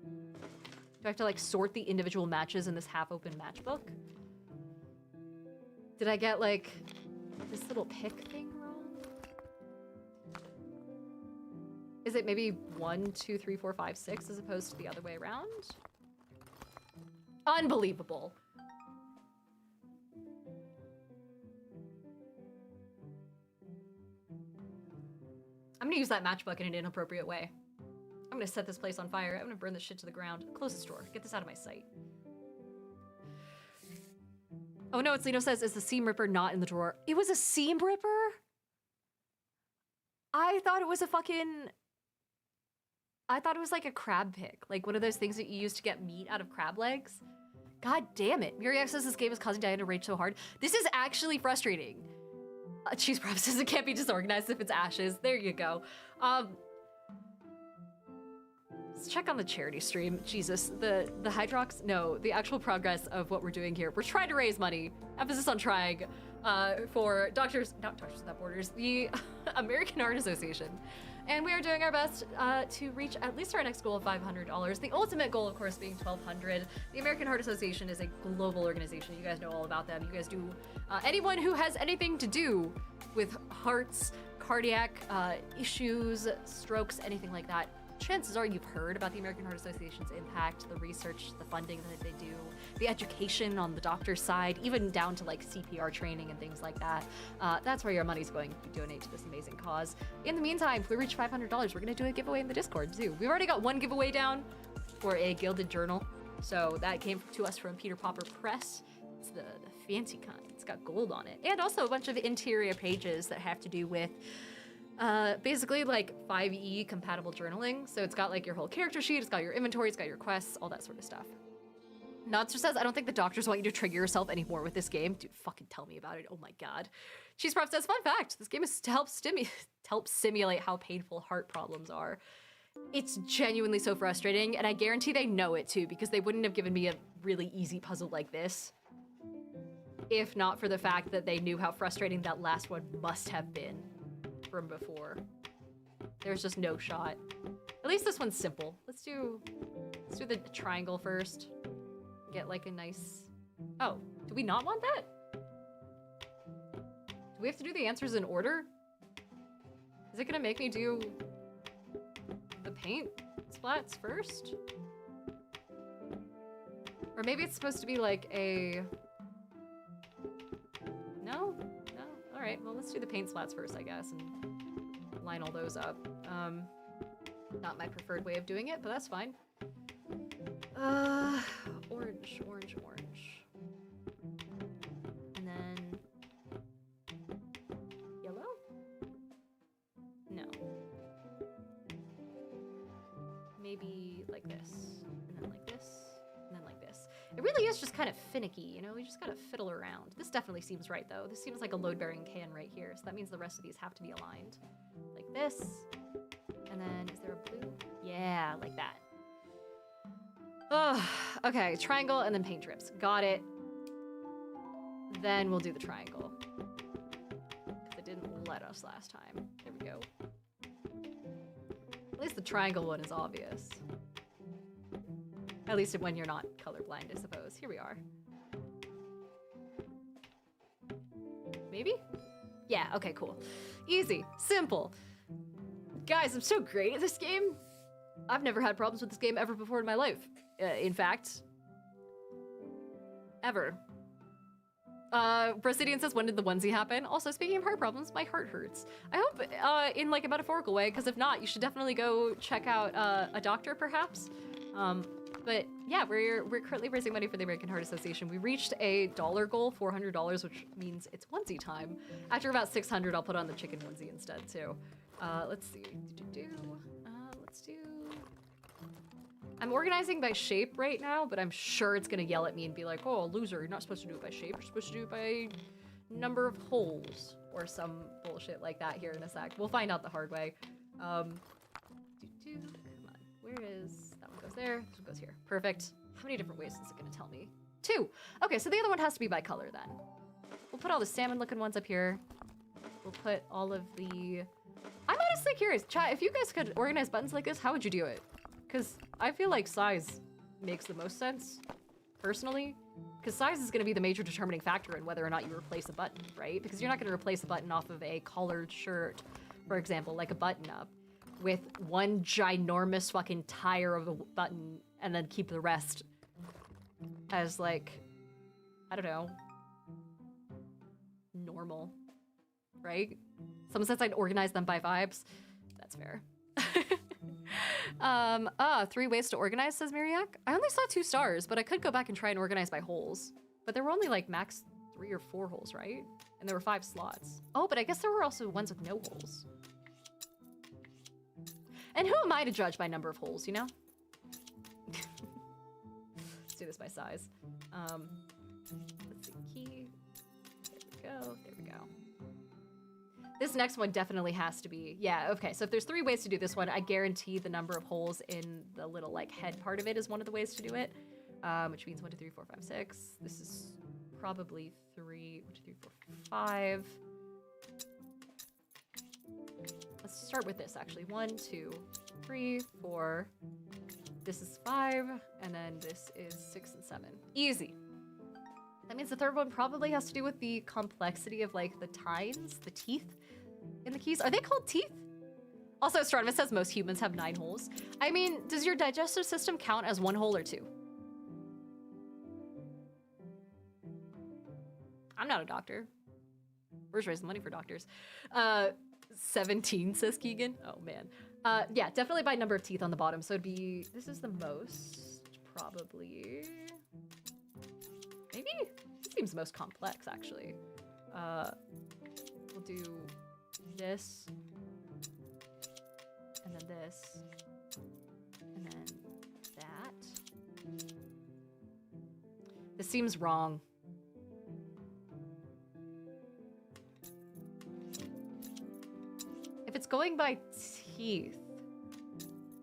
Do I have to like sort the individual matches in this half-open matchbook? Did I get like this little pick thing wrong? Is it maybe 1, 2, 3, 4, 5, 6 as opposed to the other way around? Unbelievable. I'm gonna use that matchbook in an inappropriate way. I'm gonna set this place on fire. I'm gonna burn this shit to the ground. Close this door. Get this out of my sight. Oh no, it's Lino says, is the seam ripper not in the drawer? It was a seam ripper? I thought it was a fucking... I thought it was like a crab pick. Like one of those things that you use to get meat out of crab legs. God damn it. Muriak says this game is causing Diana to rage so hard. This is actually frustrating. Cheese Prop says it can't be disorganized if it's ashes. There you go. Let's check on the charity stream. Jesus, the Hydrox, no, the actual progress of what we're doing here. We're trying to raise money, emphasis on trying, for Doctors Without Borders, the American Heart Association. And we are doing our best to reach at least our next goal of $500. The ultimate goal, of course, being $1,200. The American Heart Association is a global organization. You guys know all about them. You guys do, anyone who has anything to do with hearts, cardiac issues, strokes, anything like that, chances are you've heard about the American Heart Association's impact, the research, the funding that they do, the education on the doctor's side, even down to like CPR training and things like that. That's where your money's going to donate to this amazing cause. In the meantime, if we reach $500, we're gonna do a giveaway in the Discord too. We've already got one giveaway down for a gilded journal. So that came to us from Peter Popper Press. It's the fancy kind. It's got gold on it. And also a bunch of interior pages that have to do with basically like 5e compatible journaling. So it's got like your whole character sheet, it's got your inventory, it's got your quests, all that sort of stuff. Nodster says, I don't think the doctors want you to trigger yourself anymore with this game. Dude, fucking tell me about it. Oh my god. Cheese Prop says, fun fact, this game is to help simulate how painful heart problems are. It's genuinely so frustrating, and I guarantee they know it too, because they wouldn't have given me a really easy puzzle like this if not for the fact that they knew how frustrating that last one must have been from before. There's just no shot. At least this one's simple. Let's do the triangle first. Get like a nice... Oh, do we not want that? Do we have to do the answers in order? Is it gonna make me do the paint splats first? Or maybe it's supposed to be like a... No? No? Alright, well let's do the paint splats first, I guess, and line all those up. Not my preferred way of doing it, but that's fine. Orange, orange, orange. And then... yellow? No. Maybe like this, and then like this, and then like this. It really is just kind of finicky, you know? We just gotta fiddle around. This definitely seems right, though. This seems like a load-bearing can right here, so that means the rest of these have to be aligned. Like this. And then, is there a blue? Yeah, like that. Oh, okay, triangle and then paint drips. Got it. Then we'll do the triangle. Because it didn't let us last time. There we go. At least the triangle one is obvious. At least when you're not colorblind, I suppose. Here we are. Maybe? Yeah, okay, cool. Easy, simple. Guys, I'm so great at this game. I've never had problems with this game ever before in my life. In fact, ever. Brasidian says, when did the onesie happen? Also, speaking of heart problems, my heart hurts. I hope in like a metaphorical way, because if not, you should definitely go check out a doctor, perhaps. But yeah, we're currently raising money for the American Heart Association. We reached a dollar goal, $400, which means it's onesie time. After about 600, I'll put on the chicken onesie instead too. Let's see. Let's do... I'm organizing by shape right now, but I'm sure it's gonna yell at me and be like, oh, loser, you're not supposed to do it by shape. You're supposed to do it by number of holes or some bullshit like that here in a sec. We'll find out the hard way. Come on. Where is... That one goes there. This one goes here. Perfect. How many different ways is it going to tell me? 2. Okay, so the other one has to be by color then. We'll put all the salmon-looking ones up here. We'll put all of the... I'm honestly curious. Chat, if you guys could organize buttons like this, how would you do it? Because I feel like size makes the most sense, personally. Because size is going to be the major determining factor in whether or not you replace a button, right? Because you're not going to replace a button off of a collared shirt, for example, like a button-up, with one ginormous fucking tire of a button and then keep the rest as, like, I don't know, normal, right? Someone says I'd organize them by vibes. That's fair. 3 ways to organize, says Miriak. I only saw 2 stars, but I could go back and try and organize by holes. But there were only like max 3 or 4 holes, right? And there were 5 slots. Oh, but I guess there were also ones with no holes. And who am I to judge by number of holes, you know? Let's do this by size. Let's see, key. There we go, there we go. This next one definitely has to be, yeah, okay, so if there's 3 ways to do this one, I guarantee the number of holes in the little, like, head part of it is one of the ways to do it, which means 1, 2, 3, 4, 5, 6. This is probably 3, 1, 2, 3, 4, 5. Let's start with this, actually. 1, 2, 3, 4. This is 5, and then this is 6 and 7. Easy. That means the third one probably has to do with the complexity of, like, the tines, the teeth in the keys. Are they called teeth? Also, Astronomus says most humans have 9 holes. I mean, does your digestive system count as 1 hole or 2? I'm not a doctor. We're just raising money for doctors. 17, says Keegan. Oh, man. Yeah, definitely by number of teeth on the bottom. So it'd be, this is the most, probably. Maybe? This seems most complex, actually. We'll do this, and then this, and then that. This seems wrong. If it's going by teeth,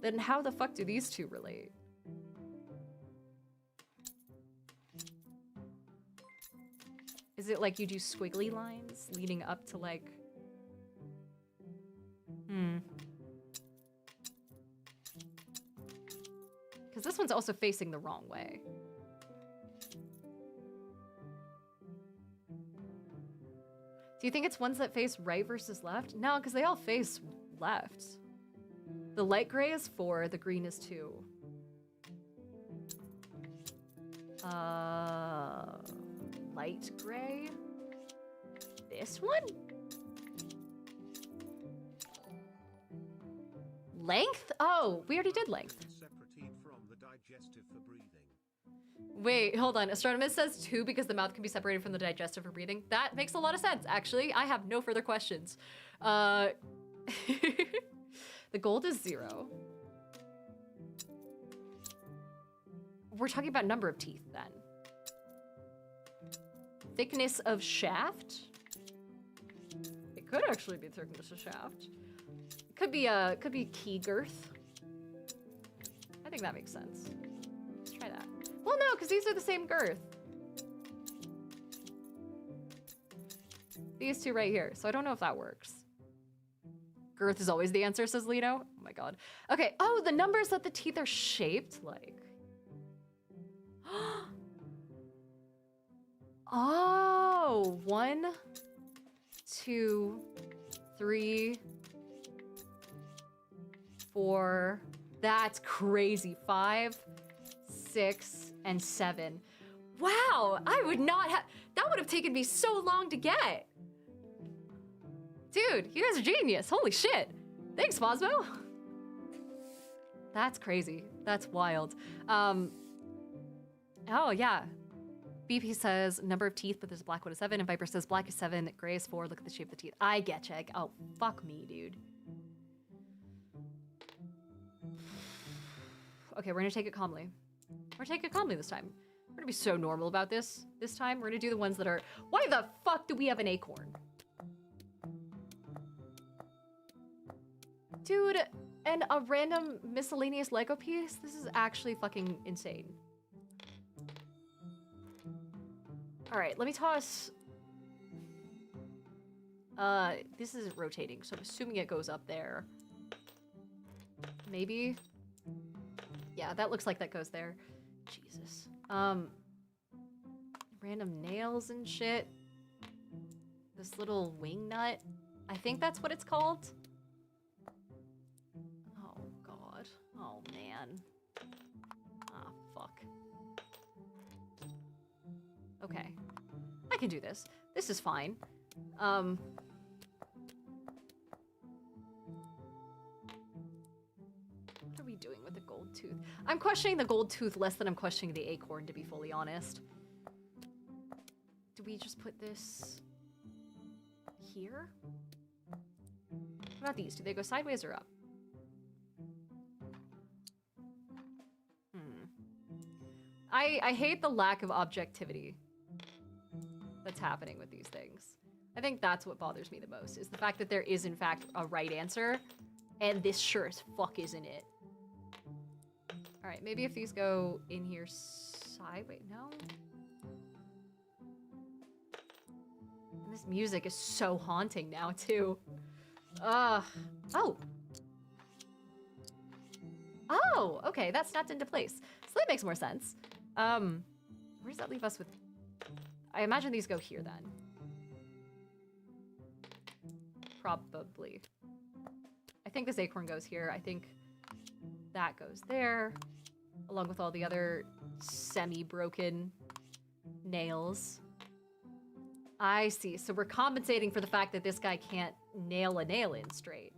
then how the fuck do these 2 relate? Is it like you do squiggly lines leading up to like... Because this one's also facing the wrong way. Do you think it's ones that face right versus left? No, because they all face left. The light gray is 4, the green is 2. Light gray? This one? Length? Oh, we already did length. Separate from the digestive for breathing. Wait, hold on. Astronomus says 2 because the mouth can be separated from the digestive for breathing. That makes a lot of sense, actually. I have no further questions. The gold is 0. We're talking about number of teeth, then. Thickness of shaft? It could actually be thickness of shaft. Could be key girth. I think that makes sense. Let's try that. Well, no, because these are the same girth. These 2 right here. So I don't know if that works. Girth is always the answer, says Lino. Oh my god. Okay. Oh, the numbers that the teeth are shaped like. Oh, 1, 2, 3, 4. That's crazy. 5, 6, and 7. Wow, I would not have. That would have taken me so long to get. Dude, you guys are genius. Holy shit. Thanks, Fosmo. That's crazy. That's wild. Oh, yeah. BP says number of teeth, but there's a black one is 7, and Viper says black is 7, gray is 4. Look at the shape of the teeth. I get you. Oh, fuck me, dude. Okay, we're gonna take it calmly. We're gonna take it calmly this time. We're gonna be so normal about this time. We're gonna do the ones that are... Why the fuck do we have an acorn? Dude, And a random miscellaneous Lego piece? This is actually fucking insane. Alright, let me toss... this isn't rotating, so I'm assuming it goes up there. Maybe? Yeah, that looks like that goes there. Jesus. Random nails and shit. This little wing nut. I think that's what it's called. Oh, God. Oh, man. Ah, fuck. Okay. I can do this. This is fine. What are we doing with the gold tooth? I'm questioning the gold tooth less than I'm questioning the acorn, to be fully honest. Do we just put this here? What about these? Do they go sideways or up? I hate the lack of objectivity that's happening with these things. I think that's what bothers me the most, is the fact that there is, in fact, a right answer, and this sure as fuck isn't it. Alright, maybe if these go in here sideways. No? And this music is so haunting now, too. Oh. Oh, okay, that snapped into place. So that makes more sense. Where does that leave us with... I imagine these go here, then. Probably. I think this acorn goes here. I think that goes there, along with all the other semi-broken nails. I see. So we're compensating for the fact that this guy can't nail a nail in straight.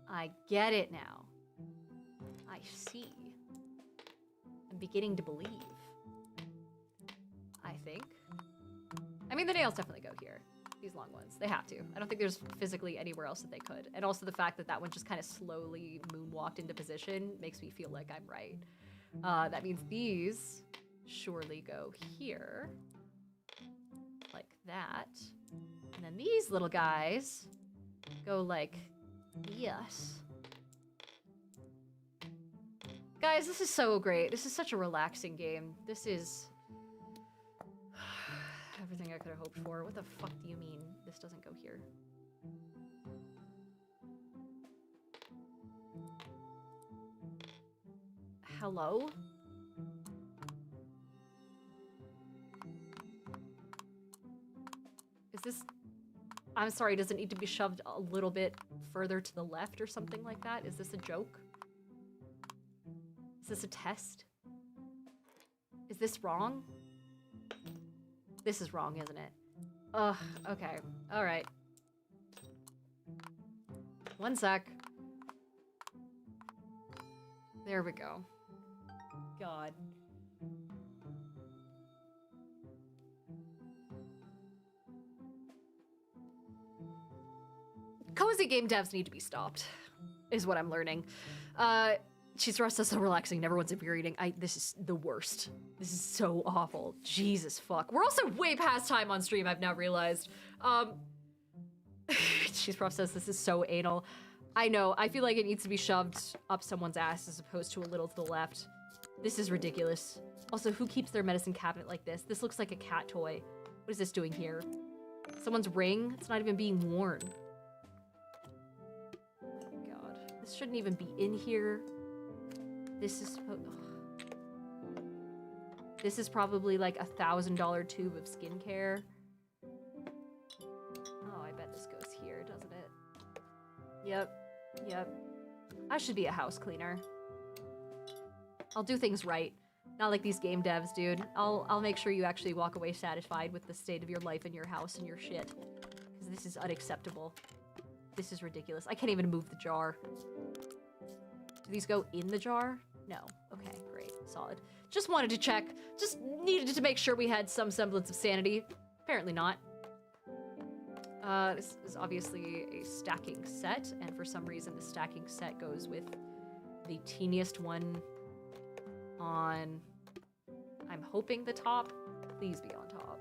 I get it now. I see. I'm beginning to believe. I think. I mean, the nails definitely go here. These long ones. They have to. I don't think there's physically anywhere else that they could. And also the fact that that one just kind of slowly moonwalked into position makes me feel like I'm right. That means these surely go here. Like that. And then these little guys go like yes. Guys, this is so great. This is such a relaxing game. This is everything I could have hoped for. What the fuck do you mean this doesn't go here? Hello? Is this... I'm sorry, does it need to be shoved a little bit further to the left or something like that? Is this a joke? Is this a test? Is this wrong? This is wrong, isn't it? Ugh, okay. Alright. One sec. There we go. God. Cozy game devs need to be stopped, is what I'm learning. She's Rust is so relaxing, never once infuriating. This is the worst. This is so awful. Jesus fuck. We're also way past time on stream, I've now realized. She's Rough says this is so anal. I know, I feel like it needs to be shoved up someone's ass as opposed to a little to the left. This is ridiculous. Also, who keeps their medicine cabinet like this? This looks like a cat toy. What is this doing here? Someone's ring? It's not even being worn. Oh my god. This shouldn't even be in here. This is supposed... This is probably like $1,000 tube of skincare. Oh, I bet this goes here, doesn't it? Yep. Yep. I should be a house cleaner. I'll do things right. Not like these game devs, dude. I'll make sure you actually walk away satisfied with the state of your life and your house and your shit. Because this is unacceptable. This is ridiculous. I can't even move the jar. Do these go in the jar? No. Okay, great. Solid. Just wanted to check. Just needed to make sure we had some semblance of sanity. Apparently not. This is obviously a stacking set, and for some reason the stacking set goes with the teeniest one on, I'm hoping the top. Please be on top.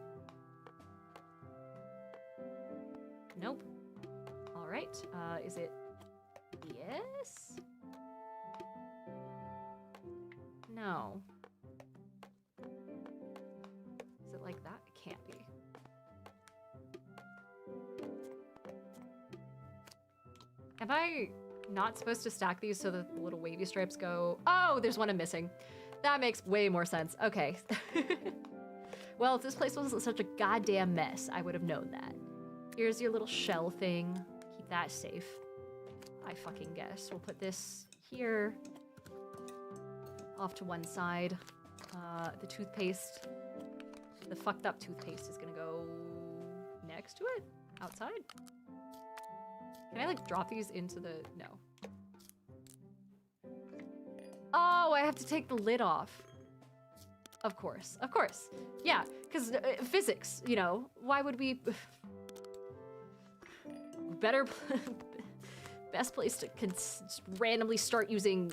Nope. All right. Is it Yes? No. Is it like that? It can't be. Am I not supposed to stack these so that the little wavy stripes go? Oh, there's one I'm missing. That makes way more sense. Okay. Well, if this place wasn't such a goddamn mess, I would have known that. Here's your little shell thing. Keep that safe. I fucking guess. We'll put this here. Off to one side. The toothpaste. The fucked up toothpaste is gonna go next to it? Outside? Can I like drop these into the, no. Oh, I have to take the lid off. Of course, of course. Yeah, because physics, you know, why would we, best place to randomly start using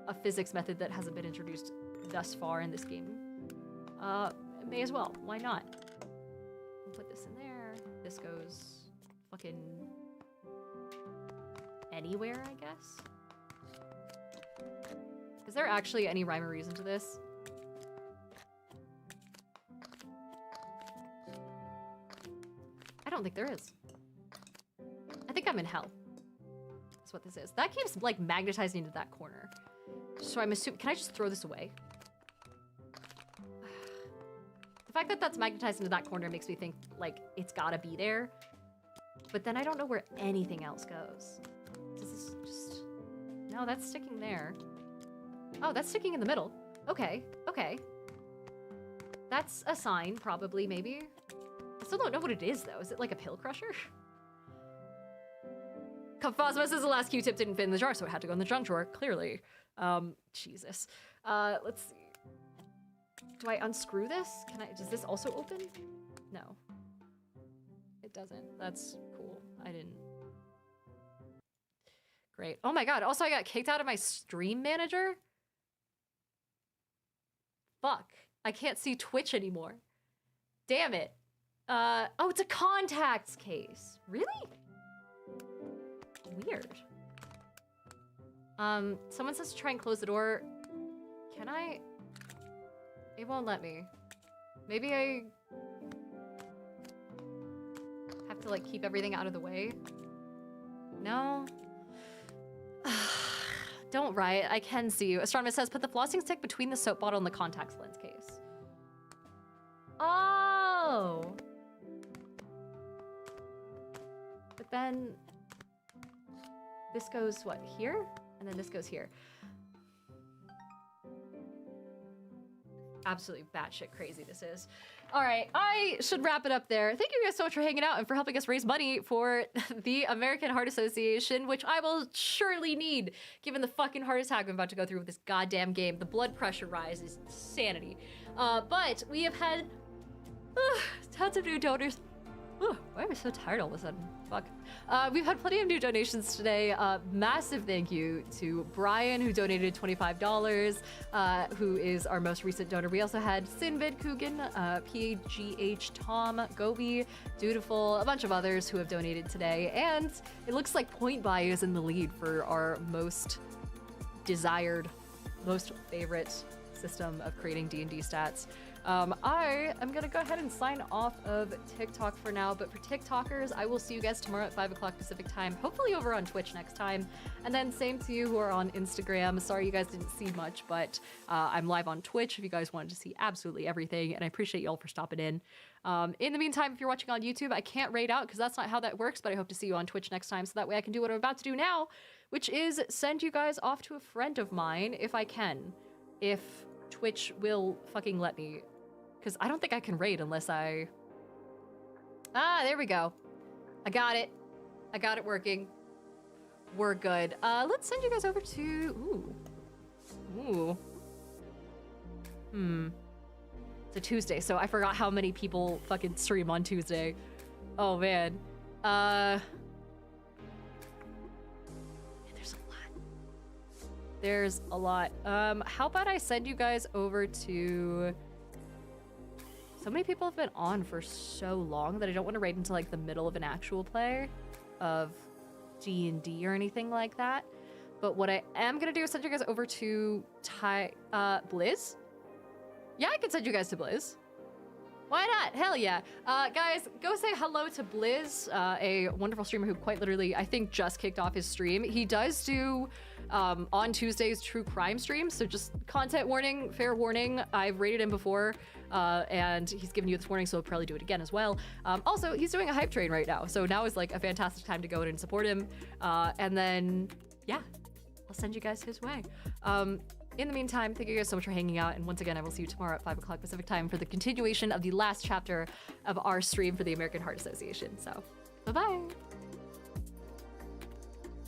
a physics method that hasn't been introduced thus far in this game. May as well, why not? We'll put this in there. This goes fucking anywhere, I guess. Is there actually any rhyme or reason to this? I don't think there is. I think I'm in hell. That's what this is. That keeps like magnetizing into that corner. So I'm assuming, can I just throw this away? The fact that that's magnetized into that corner makes me think like it's gotta be there. But then I don't know where anything else goes. Does this just... No, that's sticking there. Oh, that's sticking in the middle. Okay, okay. That's a sign, probably, maybe. I still don't know what it is, though. Is it like a pill crusher? Cosmo says the last Q-tip didn't fit in the jar, so it had to go in the junk drawer, clearly. Jesus. Let's see. Do I unscrew this? Does this also open? No. It doesn't. That's cool. I didn't. Great. Oh my god, also I got kicked out of my stream manager? Fuck. I can't see Twitch anymore. Damn it. Oh, it's a contacts case. Really? Weird. Someone says to try and close the door. Can I? It won't let me. Maybe I have to like keep everything out of the way. No. Don't write. I can see you. Astronomer says put the flossing stick between the soap bottle and the contacts lens case. Oh. But then this goes what, here? And then this goes here. Absolutely batshit crazy this is. All right, I should wrap it up there. Thank you guys so much for hanging out and for helping us raise money for the American Heart Association, which I will surely need given the fucking heart attack I'm about to go through with this goddamn game. The blood pressure rise is insanity. But we have had tons of new donors. Why am I so tired all of a sudden? Fuck. We've had plenty of new donations today. Massive thank you to Brian, who donated $25, who is our most recent donor. We also had Sinvid Coogan, PGH Tom, Gobi, Dutiful, a bunch of others who have donated today. And it looks like Point Buy is in the lead for our most desired, most favorite system of creating D&D stats. I am gonna go ahead and sign off of TikTok for now, but for TikTokers, I will see you guys tomorrow at 5 o'clock Pacific time, hopefully over on Twitch next time. And then same to you who are on Instagram. Sorry you guys didn't see much, but I'm live on Twitch if you guys wanted to see absolutely everything, and I appreciate y'all for stopping in. In the meantime, if you're watching on YouTube, I can't raid out because that's not how that works, but I hope to see you on Twitch next time so that way I can do what I'm about to do now, which is send you guys off to a friend of mine if I can. If Twitch will fucking let me. Because I don't think I can raid unless I... Ah, there we go. I got it. I got it working. We're good. Let's send you guys over to... Ooh. It's a Tuesday, so I forgot how many people fucking stream on Tuesday. Oh, man. There's a lot. How about I send you guys over to... So many people have been on for so long that I don't want to raid into like the middle of an actual play of D&D or anything like that. But what I am gonna do is send you guys over to Blizz. Yeah, I could send you guys to Blizz. Why not? Hell yeah. Guys, go say hello to Blizz, a wonderful streamer who quite literally, I think, just kicked off his stream. He does do, on Tuesdays, true crime streams, so just content warning, fair warning. I've rated him before, and he's given you this warning, so he'll probably do it again as well. Also, he's doing a hype train right now, so now is like a fantastic time to go in and support him. And then, yeah, I'll send you guys his way. In the meantime, thank you guys so much for hanging out, and once again, I will see you tomorrow at 5 o'clock Pacific time for the continuation of the last chapter of our stream for the American Heart Association. So, bye-bye!